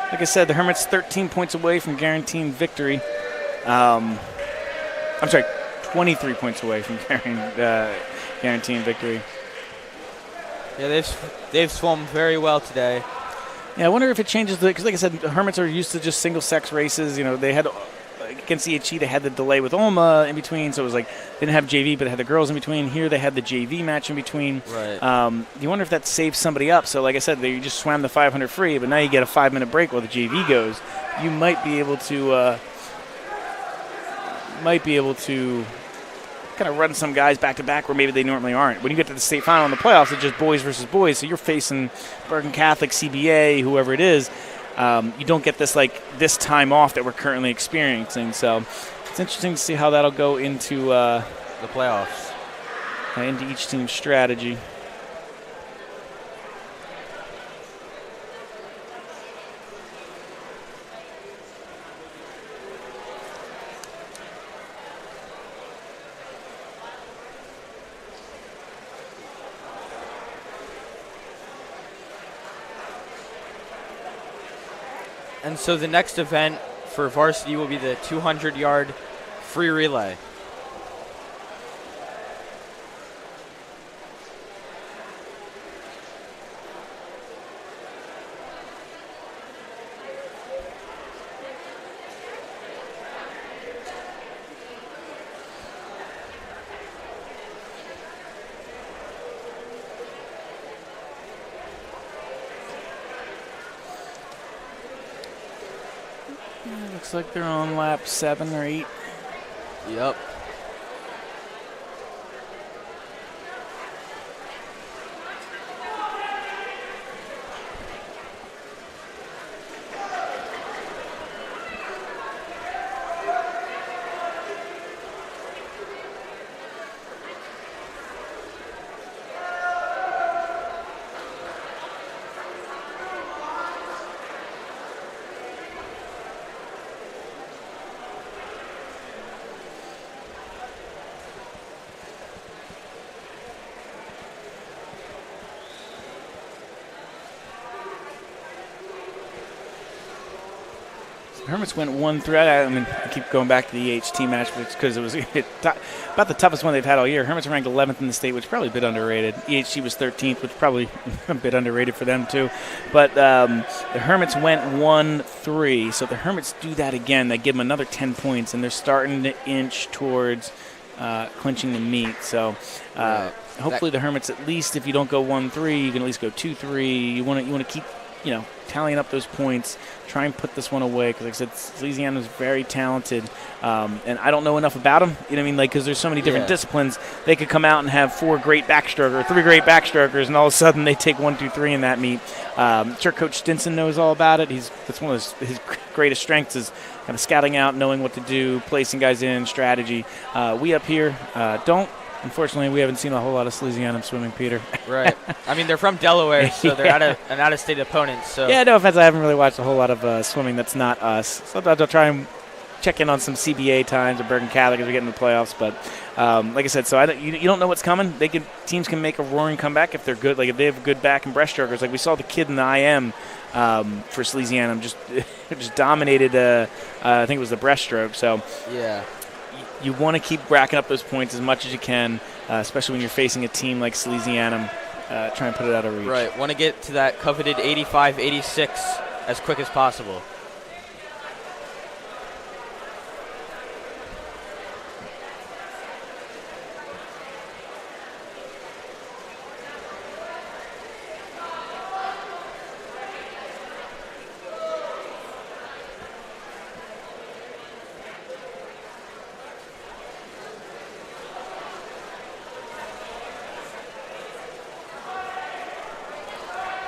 Like I said, the Hermits 13 points away from guaranteeing victory. I'm sorry, 23 points away from guaranteeing victory. Yeah, they've swum very well today. Yeah, I wonder if it changes because like I said, the Hermits are used to just single-sex races. You know, they had against EHE, they had the delay with Olma in between, so it was like they didn't have JV, but they had the girls in between. Here they had the JV match in between. Right. You wonder if that saves somebody up. So like I said, you just swam the 500 free, but now you get a 5-minute break while the JV goes. You might be able to kind of run some guys back-to-back where maybe they normally aren't. When you get to the state final in the playoffs, it's just boys versus boys, so you're facing Bergen Catholic, CBA, whoever it is. You don't get this time off that we're currently experiencing. So it's interesting to see how that'll go into the playoffs, into each team's strategy. And so the next event for varsity will be the 200-yard free relay. Looks like they're on lap 7 or 8. Yep. Hermits went 1-3. I keep going back to the EHT match because it was about the toughest one they've had all year. Hermits ranked 11th in the state, which is probably a bit underrated. EHT was 13th, which is probably a bit underrated for them too. But the Hermits went 1-3, so the Hermits do that again. They give them another 10 points, and they're starting to inch towards clinching the meet. So hopefully the Hermits, at least if you don't go 1-3, you can at least go 2-3. You want to keep tallying up those points, try and put this one away, because like I said, Salesianum is very talented, and I don't know enough about them, you know what I mean, like, because there's so many different disciplines. They could come out and have 4 great backstrokers, 3 great backstrokers, and all of a sudden they take 1, 2, 3 in that meet. I'm sure Coach Stinson knows all about it. That's one of his greatest strengths, is kind of scouting out, knowing what to do, placing guys in, strategy. We up here don't. Unfortunately, we haven't seen a whole lot of Salesianum swimming, Peter. Right. I mean, they're from Delaware, so they're an out-of-state opponent. So yeah, no offense, I haven't really watched a whole lot of swimming that's not us. Sometimes I'll try and check in on some CBA times or Bergen Catholic as we get into the playoffs. But like I said, so you don't know what's coming. Teams can make a roaring comeback if they're good. Like if they have good back and breaststrokers. Like we saw the kid in the IM for Salesianum just dominated. I think it was the breaststroke. So yeah. You want to keep racking up those points as much as you can, especially when you're facing a team like Salesianum. Try and put it out of reach. Right. Want to get to that coveted 85, 86 as quick as possible.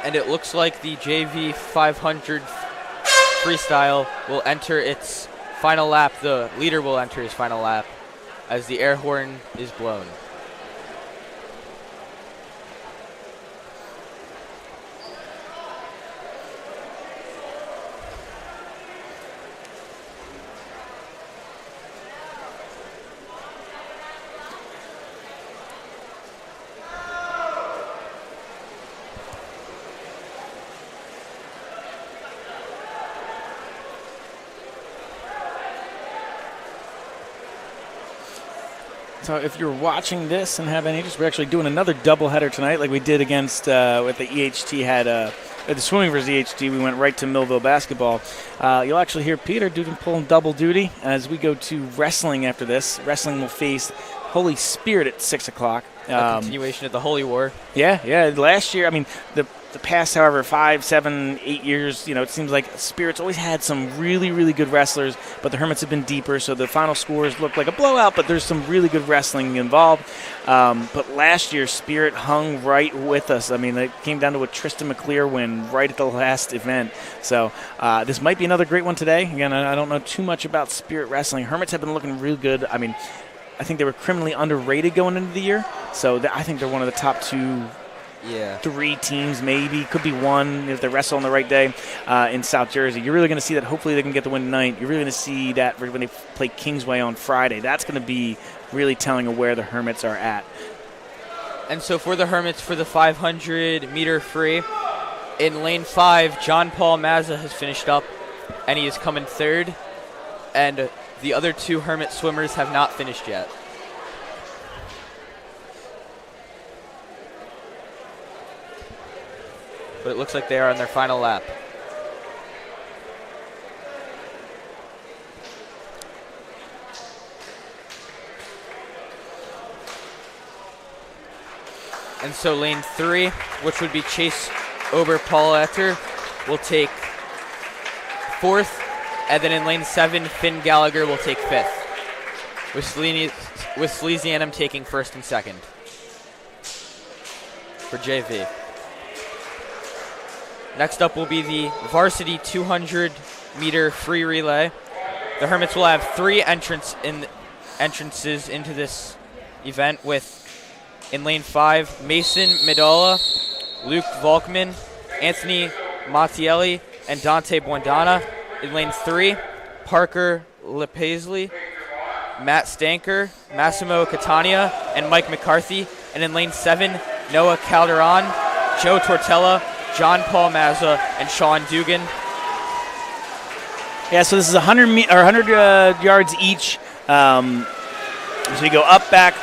And it looks like the JV 500 freestyle will enter its final lap. The leader will enter his final lap as the air horn is blown. So if you're watching this and have any interest, we're actually doing another doubleheader tonight, like we did against with the EHT had the swimming versus EHT. We went right to Millville basketball. You'll actually hear Peter pulling double duty as we go to wrestling after this. Wrestling will face Holy Spirit at 6 o'clock. A continuation of the Holy War. Yeah. Last year, I mean, the past, however, 5, 7, 8 years, it seems like Spirit's always had some really, really good wrestlers, but the Hermits have been deeper, so the final scores look like a blowout, but there's some really good wrestling involved. But last year, Spirit hung right with us. I mean, it came down to a Tristan McClear win right at the last event. So this might be another great one today. Again, I don't know too much about Spirit wrestling. Hermits have been looking real good. I mean, I think they were criminally underrated going into the year, so I think they're one of the top 3 teams, maybe. Could be 1 if they wrestle on the right day in South Jersey. You're really going to see that. Hopefully they can get the win tonight. You're really going to see that when they play Kingsway on Friday. That's going to be really telling of where the Hermits are at. And so for the Hermits, for the 500-meter free, in lane 5, John Paul Mazza has finished up, and he is coming third. And the other 2 Hermit swimmers have not finished yet. But it looks like they are on their final lap. And so lane 3, which would be Chase Ober-Paulater, will take 4th. And then in lane 7, Finn Gallagher will take 5th. With Salesianum taking 1st and 2nd for JV. Next up will be the varsity 200-meter free relay. The Hermits will have 3 entrances into this event with, in lane 5, Mason Medola, Luke Volkman, Anthony Mattielli, and Dante Buendana. In lane 3, Parker LePaisley, Matt Stanker, Massimo Catania, and Mike McCarthy. And in lane 7, Noah Calderon, Joe Tortella, John Paul Mazza, and Sean Dugan. Yeah, so this is 100 yards each. So you go up, back,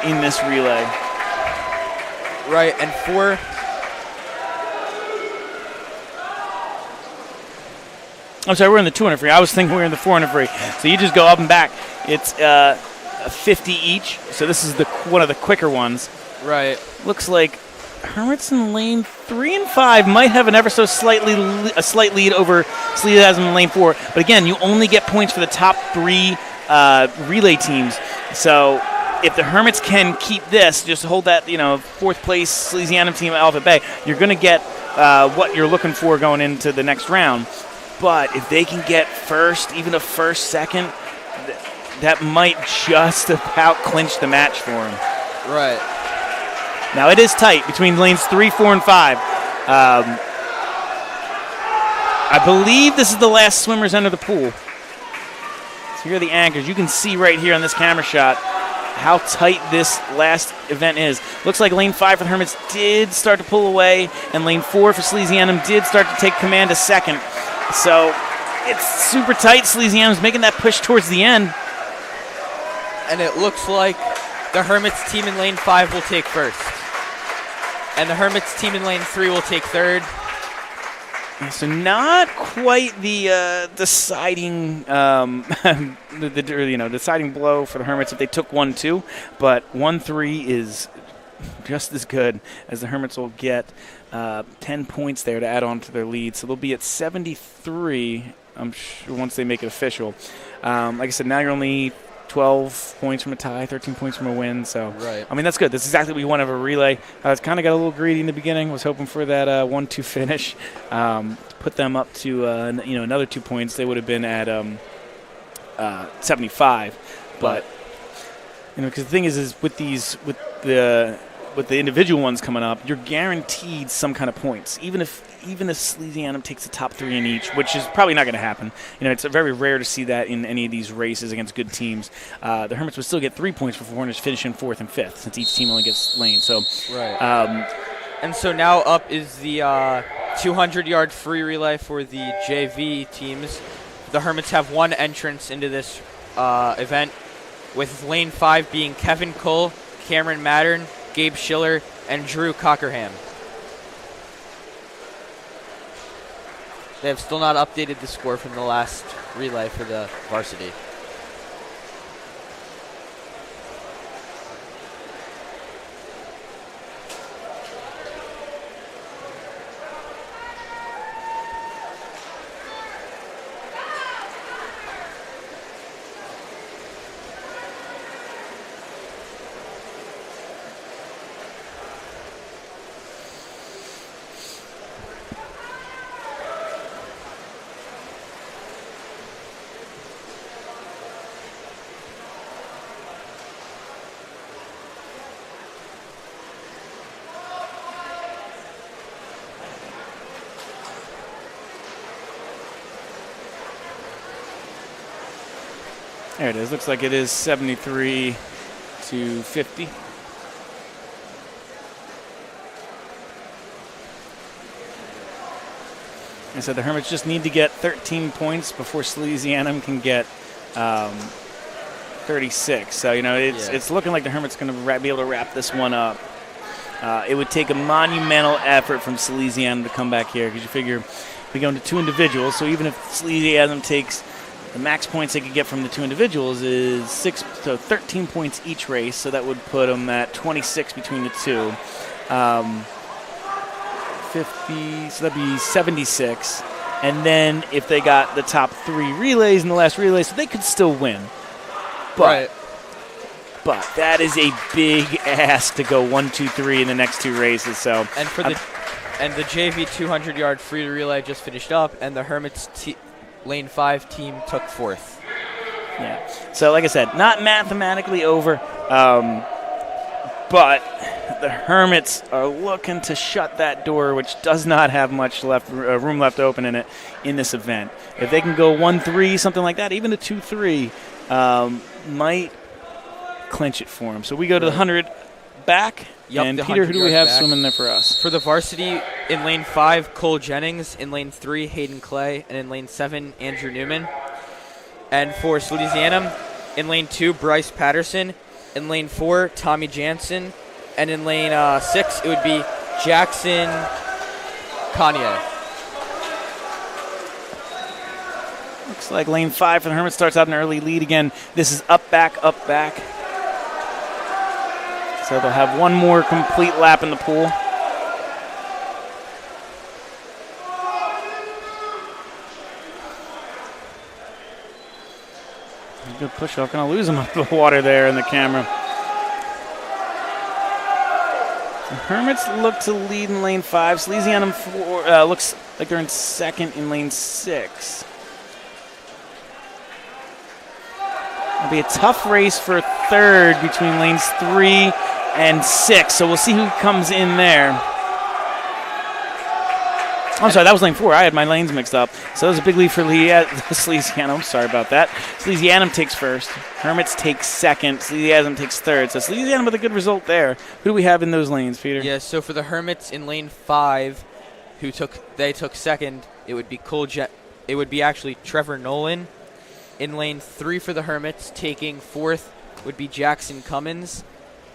in this relay. Right, and for I'm sorry, we're in the 200 free. I was thinking we were in the 400 free. So you just go up and back. It's 50 each. So this is one of the quicker ones. right. Looks like Hermits in lane 3 and 5 might have an ever so slight lead over Salesianum in lane 4. But again, you only get points for the top 3 relay teams. So if the Hermits can keep this, just hold that, 4th place Salesianum team at Alpha Bay, you're going to get what you're looking for going into the next round. But if they can get first, even a first, second, that might just about clinch the match for them. Right. Now, it is tight between lanes 3, 4, and 5. I believe this is the last swimmers under the pool. So here are the anchors. You can see right here on this camera shot how tight this last event is. Looks like lane 5 for the Hermits did start to pull away, and lane 4 for Salesianum did start to take command a second. So it's super tight. Salesianum's making that push towards the end. And it looks like the Hermits team in lane 5 will take first. And the Hermits team in lane 3 will take third. So not quite the deciding, deciding blow for the Hermits if they took 1-2, but 1-3 is just as good, as the Hermits will get 10 points there to add on to their lead. So they'll be at 73, I'm sure, once they make it official. Like I said, now you're only 12 points from a tie, 13 points from a win. So, right. I mean, that's good. That's exactly what you want out of a relay. I was kind of got a little greedy in the beginning. Was hoping for that 1-2 finish. Put them up to another 2 points. They would have been at 75. But because the thing is with the individual ones coming up, you're guaranteed some kind of points, even if Salesianum takes the top 3 in each, which is probably not going to happen. It's very rare to see that in any of these races against good teams. The Hermits would still get 3 points for foreigners finishing 4th and 5th, since each team only gets lane. So, right. And so now up is the 200-yard free relay for the JV teams. The Hermits have one entrance into this event, with lane 5 being Kevin Cole, Cameron Mattern, Gabe Schiller, and Drew Cockerham. They have still not updated the score from the last relay for the varsity. There it is. Looks like it is 73 to 50. I said the Hermits just need to get 13 points before Salesianum can get 36. So, it's looking like the Hermits going to be able to wrap this one up. It would take a monumental effort from Salesianum to come back here, because you figure we go into 2 individuals, so even if Salesianum takes the max points they could get from the 2 individuals is 13 points each race, so that would put them at 26 between the 2. 50, so that'd be 76. And then if they got the top 3 relays in the last relay, so they could still win. But that is a big ask to go 1, 2, 3 in the next 2 races. So and the JV 200-yard free relay just finished up, and the Hermits lane 5 team took 4th. Yeah. So like I said, not mathematically over, but the Hermits are looking to shut that door, which does not have much room left open in it in this event. If they can go 1-3, something like that, even a 2-3, might clinch it for them. So we go to the 100 back. Yup, And the Peter, who do we 100-yard have back. swimming there for us? For the varsity, in lane 5, Cole Jennings. In lane 3, Hayden Clay. And in lane 7, Andrew Newman. And for Salesianum, in lane 2, Bryce Patterson. In lane 4, Tommy Jansen. And in lane 6, it would be Jackson Kanye. Looks like lane 5 for the Hermits starts out an early lead again. This is up, back, up, back. So they'll have one more complete lap in the pool. Good push off. Gonna lose him up the water there in the camera. The Hermits look to lead in lane 5. Salesianum looks like they're in second in lane 6. It'll be a tough race for third between lanes 3 and 6. So we'll see who comes in there. I'm sorry, that was lane 4. I had my lanes mixed up. So that was a big lead for Salesianum. Sorry about that. Salesianum takes first. Hermits takes second. Salesianum takes third. So Salesianum with a good result there. Who do we have in those lanes, Peter? Yeah, so for the Hermits in lane 5, they took second, it would be it would be actually Trevor Nolan. In lane 3 for the Hermits, taking fourth would be Jackson Cummins.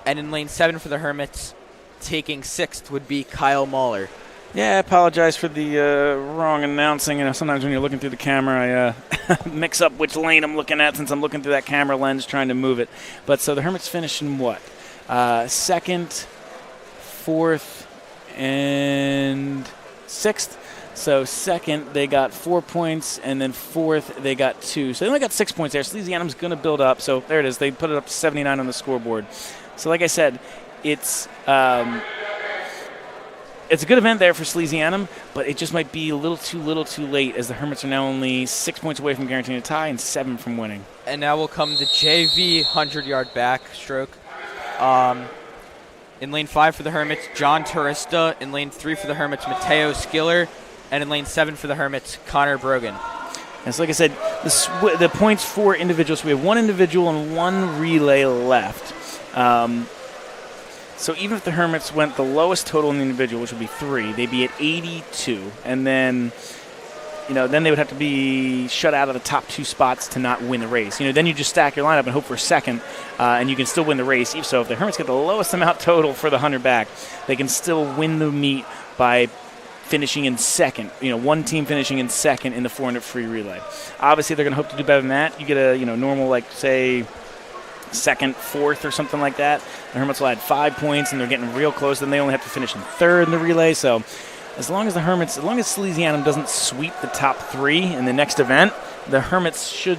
And in lane 7 for the Hermits, taking sixth would be Kyle Mahler. Yeah, I apologize for the wrong announcing. Sometimes when you're looking through the camera, I mix up which lane I'm looking at since I'm looking through that camera lens trying to move it. But so the Hermits finish in what? Second, fourth, and sixth. So second, they got 4 points, and then fourth, they got 2. So they only got 6 points there. Salesianum's going to build up. So there it is. They put it up to 79 on the scoreboard. So like I said, it's a good event there for Salesianum, but it just might be a little too late as the Hermits are now only 6 points away from guaranteeing a tie and 7 from winning. And now will come the JV 100-yard backstroke. In lane 5 for the Hermits, John Turista. In lane 3 for the Hermits, Mateo Skiller. And in lane 7 for the Hermits, Connor Brogan. And so like I said, the points for individuals, we have one individual and one relay left. So even if the Hermits went the lowest total in the individual, which would be 3, they'd be at 82. And then, then they would have to be shut out of the top 2 spots to not win the race. Then you just stack your lineup and hope for second, and you can still win the race. So if the Hermits get the lowest amount total for the 100 back, they can still win the meet by finishing in second. One team finishing in second in the 400 free relay. Obviously, they're going to hope to do better than that. You get a normal, like, say, second, fourth, or something like that. The Hermits will add 5 points, and they're getting real close. Then they only have to finish in third in the relay. So as long as Salesianum doesn't sweep the top 3 in the next event, the Hermits should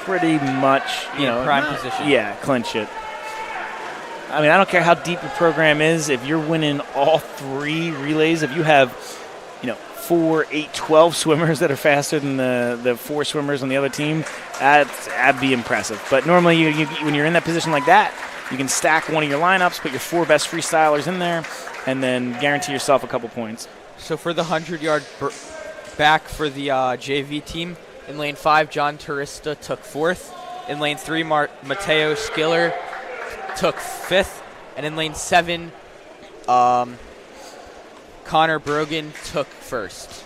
pretty much, prime position. Yeah, clinch it. I mean, I don't care how deep your program is. If you're winning all 3 relays, if you have, 4, 8, 12 swimmers that are faster than the 4 swimmers on the other team, that'd be impressive. But normally, when you're in that position like that, you can stack one of your lineups, put your 4 best freestylers in there, and then guarantee yourself a couple points. So for the 100-yard back for the JV team, in lane 5, John Turista took 4th. In lane 3, Mateo Skiller took 5th. And in lane 7, Connor Brogan took 1st.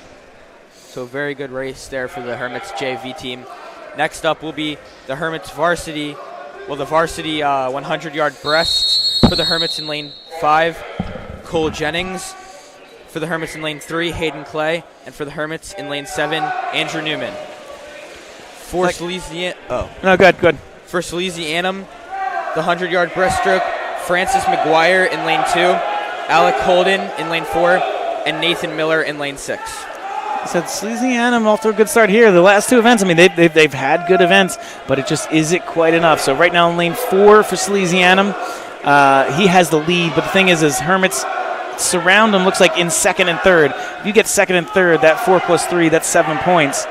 So very good race there for the Hermits JV team. Next up will be the Hermits varsity. Well, the varsity 100-yard breast for the Hermits in lane 5, Cole Jennings. For the Hermits in lane 3, Hayden Clay. And for the Hermits in lane 7, Andrew Newman. For Salesianum, No, good. For Salesianum, the 100-yard breaststroke, Francis McGuire in lane 2, Alec Holden in lane 4, and Nathan Miller in lane 6. I said Salesianum off to a good start here. The last 2 events, I mean, they've had good events, but it just isn't quite enough. So right now in lane 4 for Salesianum, he has the lead. But the thing is Hermits surround him, looks like in second and third. If you get second and third, that 4 plus 3, that's 7 points.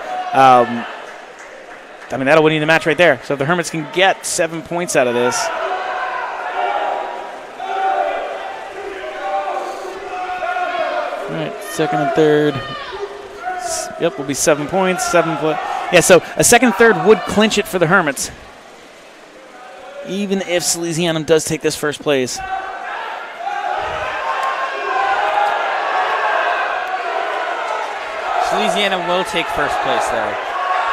That'll win you the match right there. So if the Hermits can get 7 points out of this. All right, second and third. Yep, will be 7 points. Yeah, so a second, third would clinch it for the Hermits, even if Salesianum does take this first place. Salesianum will take first place there.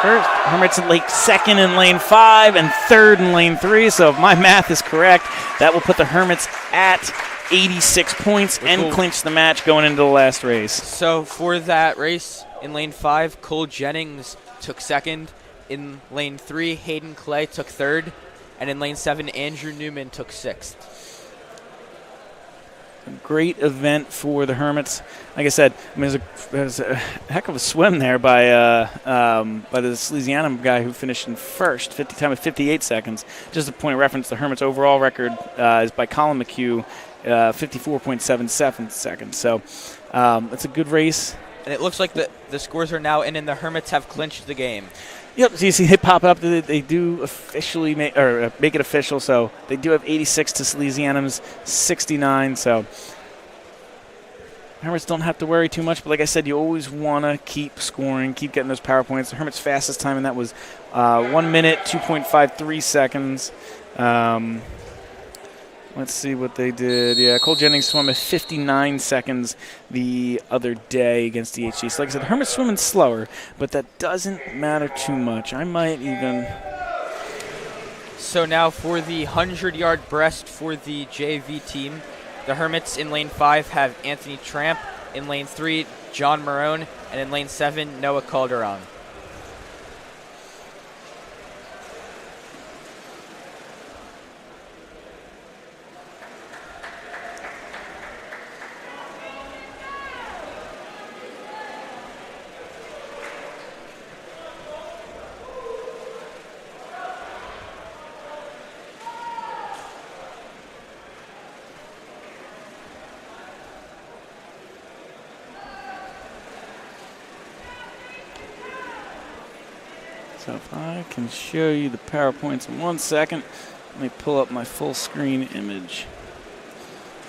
First, Hermits in second in lane 5 and third in lane 3. So if my math is correct, that will put the Hermits at 86 points and clinch the match going into the last race. So for that race, in lane 5, Cole Jennings took second. In lane 3, Hayden Clay took third. And in lane 7, Andrew Newman took sixth. A great event for the Hermits. Like I said, it was a heck of a swim there by the Salesianum guy who finished in first, time of 58 seconds. Just a point of reference, the Hermits' overall record is by Colin McHugh, 54.77 seconds. So it's a good race. And it looks like the scores are now in, and the Hermits have clinched the game. Yep, so you see it pop up. They do officially make it official, so they do have 86 to Salesianum's 69. So Hermits don't have to worry too much, but like I said, you always want to keep scoring, keep getting those power points. The Hermits' fastest time, and that was 1 minute, 2.53 seconds. Let's see what they did. Yeah, Cole Jennings swam at 59 seconds the other day against DHC. So like I said, the Hermits swimming slower, but that doesn't matter too much. I might even... So now for the 100-yard breast for the JV team, the Hermits in lane 5 have Anthony Tramp, in lane 3, John Marone, and in lane 7, Noah Calderon. So if I can show you the PowerPoints in 1 second, let me pull up my full screen image.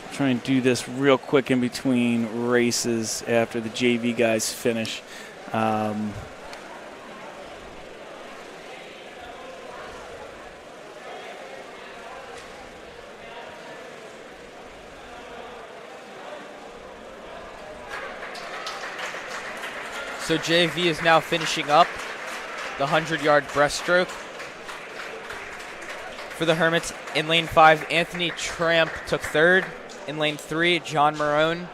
I'll try and do this real quick in between races after the JV guys finish. So JV is now finishing up the 100-yard breaststroke. For the Hermits, in lane 5, Anthony Tramp took third. In lane 3, John Marone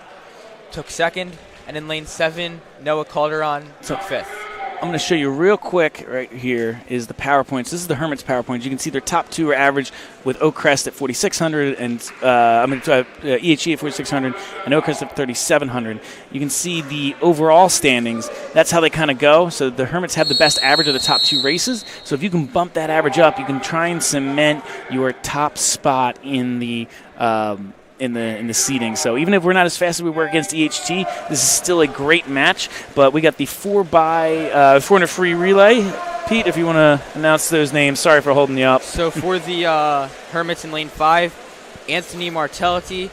took second. And in lane 7, Noah Calderon took fifth. I'm going to show you real quick right here is the PowerPoints. This is the Hermits PowerPoints. You can see their top two are average with Oak Crest at 4,600 and EHE at 4,600 and Oak Crest at 3,700. You can see the overall standings. That's how they kind of go. So the Hermits have the best average of the top two races. So if you can bump that average up, you can try and cement your top spot in the in the seeding. So even if we're not as fast as we were against EHT, this is still a great match. But we got the 400 free relay. Pete, if you want to announce those names. Sorry for holding you up. So for the Hermits in lane 5, Anthony Martelletti.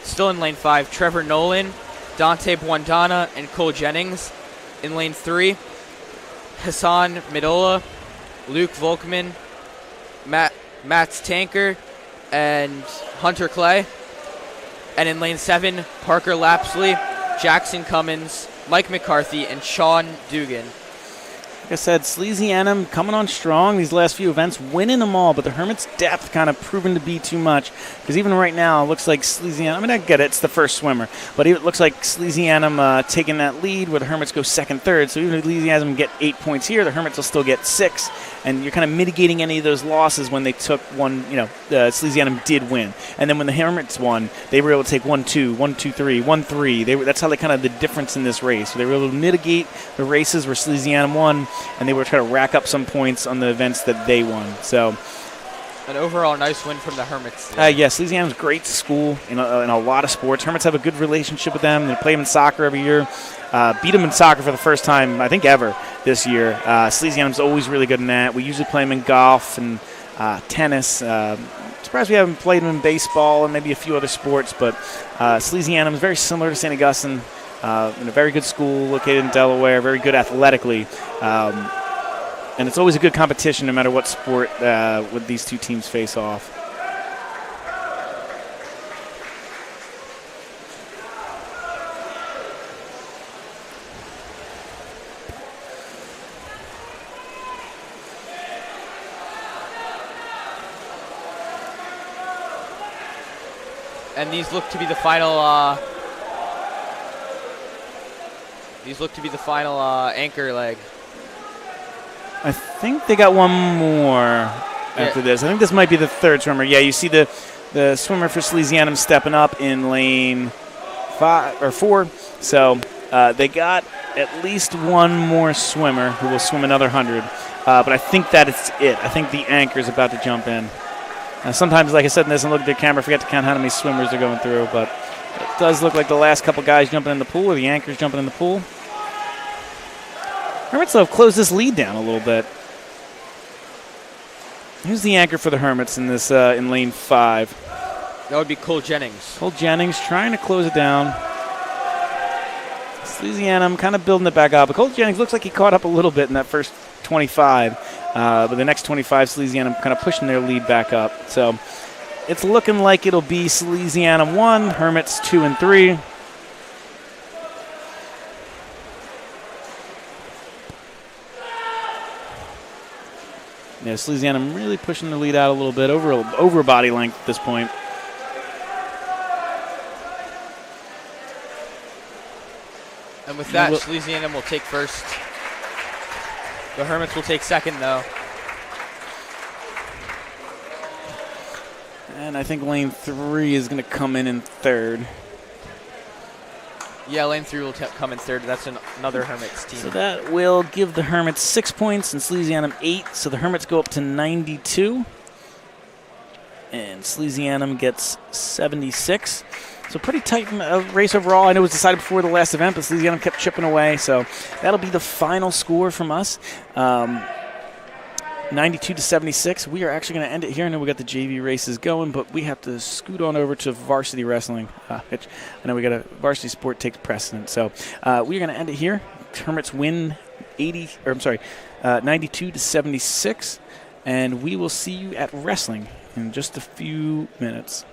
Still in lane 5, Trevor Nolan, Dante Buondana, and Cole Jennings. In lane 3, Hassan Midola, Luke Volkman, Mats Tanker, and Hunter Clay. And in lane 7, Parker Lapsley, Jackson Cummins, Mike McCarthy, and Sean Dugan. Like I said, Salesianum coming on strong these last few events, winning them all, but the Hermits' depth kind of proven to be too much. Because even right now, it looks like Salesianum, I mean, I get it, it's the first swimmer, but it looks like Salesianum taking that lead where the Hermits go second, third. So even if Salesianum get 8 points here, the Hermits will still get 6. And you're kind of mitigating any of those losses when they took one, Salesianum did win. And then when the Hermits won, they were able to take 1-2, 1-2-3, 1-3. That's how they kind of the difference in this race. So they were able to mitigate the races where Salesianum won, and they were trying to rack up some points on the events that they won. So an overall nice win from the Hermits. Yes, Salesianum's a great school in a lot of sports. Hermits have a good relationship with them. They play them in soccer every year. Beat them in soccer for the first time, I think, ever this year. Salesianum's always really good in that. We usually play them in golf and tennis. Surprised we haven't played them in baseball and maybe a few other sports, but Salesianum is very similar to St. Augustine. In a very good school located in Delaware, very good athletically. And it's always a good competition no matter what sport with these two teams face off. And these look to be the final. Anchor leg. I think they got one more after this. I think this might be the third swimmer. Yeah, you see the swimmer for Salesianum stepping up in lane 5 or 4. So they got at least one more swimmer who will swim another 100. But I think that is it. I think the anchor is about to jump in. Sometimes, like I said in this, and look at the camera, I forget to count how many swimmers they're going through. But it does look like the last couple guys jumping in the pool, or the anchor's jumping in the pool. Hermits, though, have closed this lead down a little bit. Who's the anchor for the Hermits in this in lane 5? That would be Cole Jennings. Cole Jennings trying to close it down. Salesianum kind of building it back up. But Cole Jennings looks like he caught up a little bit in that first 25. But the next 25, Salesianum kind of pushing their lead back up. So it's looking like it'll be Salesianum 1, Hermits 2 and 3. Yeah, Salesianum really pushing the lead out a little bit, over body length at this point. And with that, Salesianum will take first. The Hermits will take second, though. And I think lane 3 is going to come in third. Yeah, lane 3 will come in third. That's another Hermits team. So that will give the Hermits 6 points and Salesianum 8. So the Hermits go up to 92. And Salesianum gets 76. So pretty tight race overall. I know it was decided before the last event, but Salesianum kept chipping away. So that'll be the final score from us. 92 to 76. We are actually going to end it here. I know we got the JV races going, but we have to scoot on over to varsity wrestling. I know we got a varsity sport takes precedent. So we're going to end it here. Hermits win 92 to 76, and we will see you at wrestling in just a few minutes.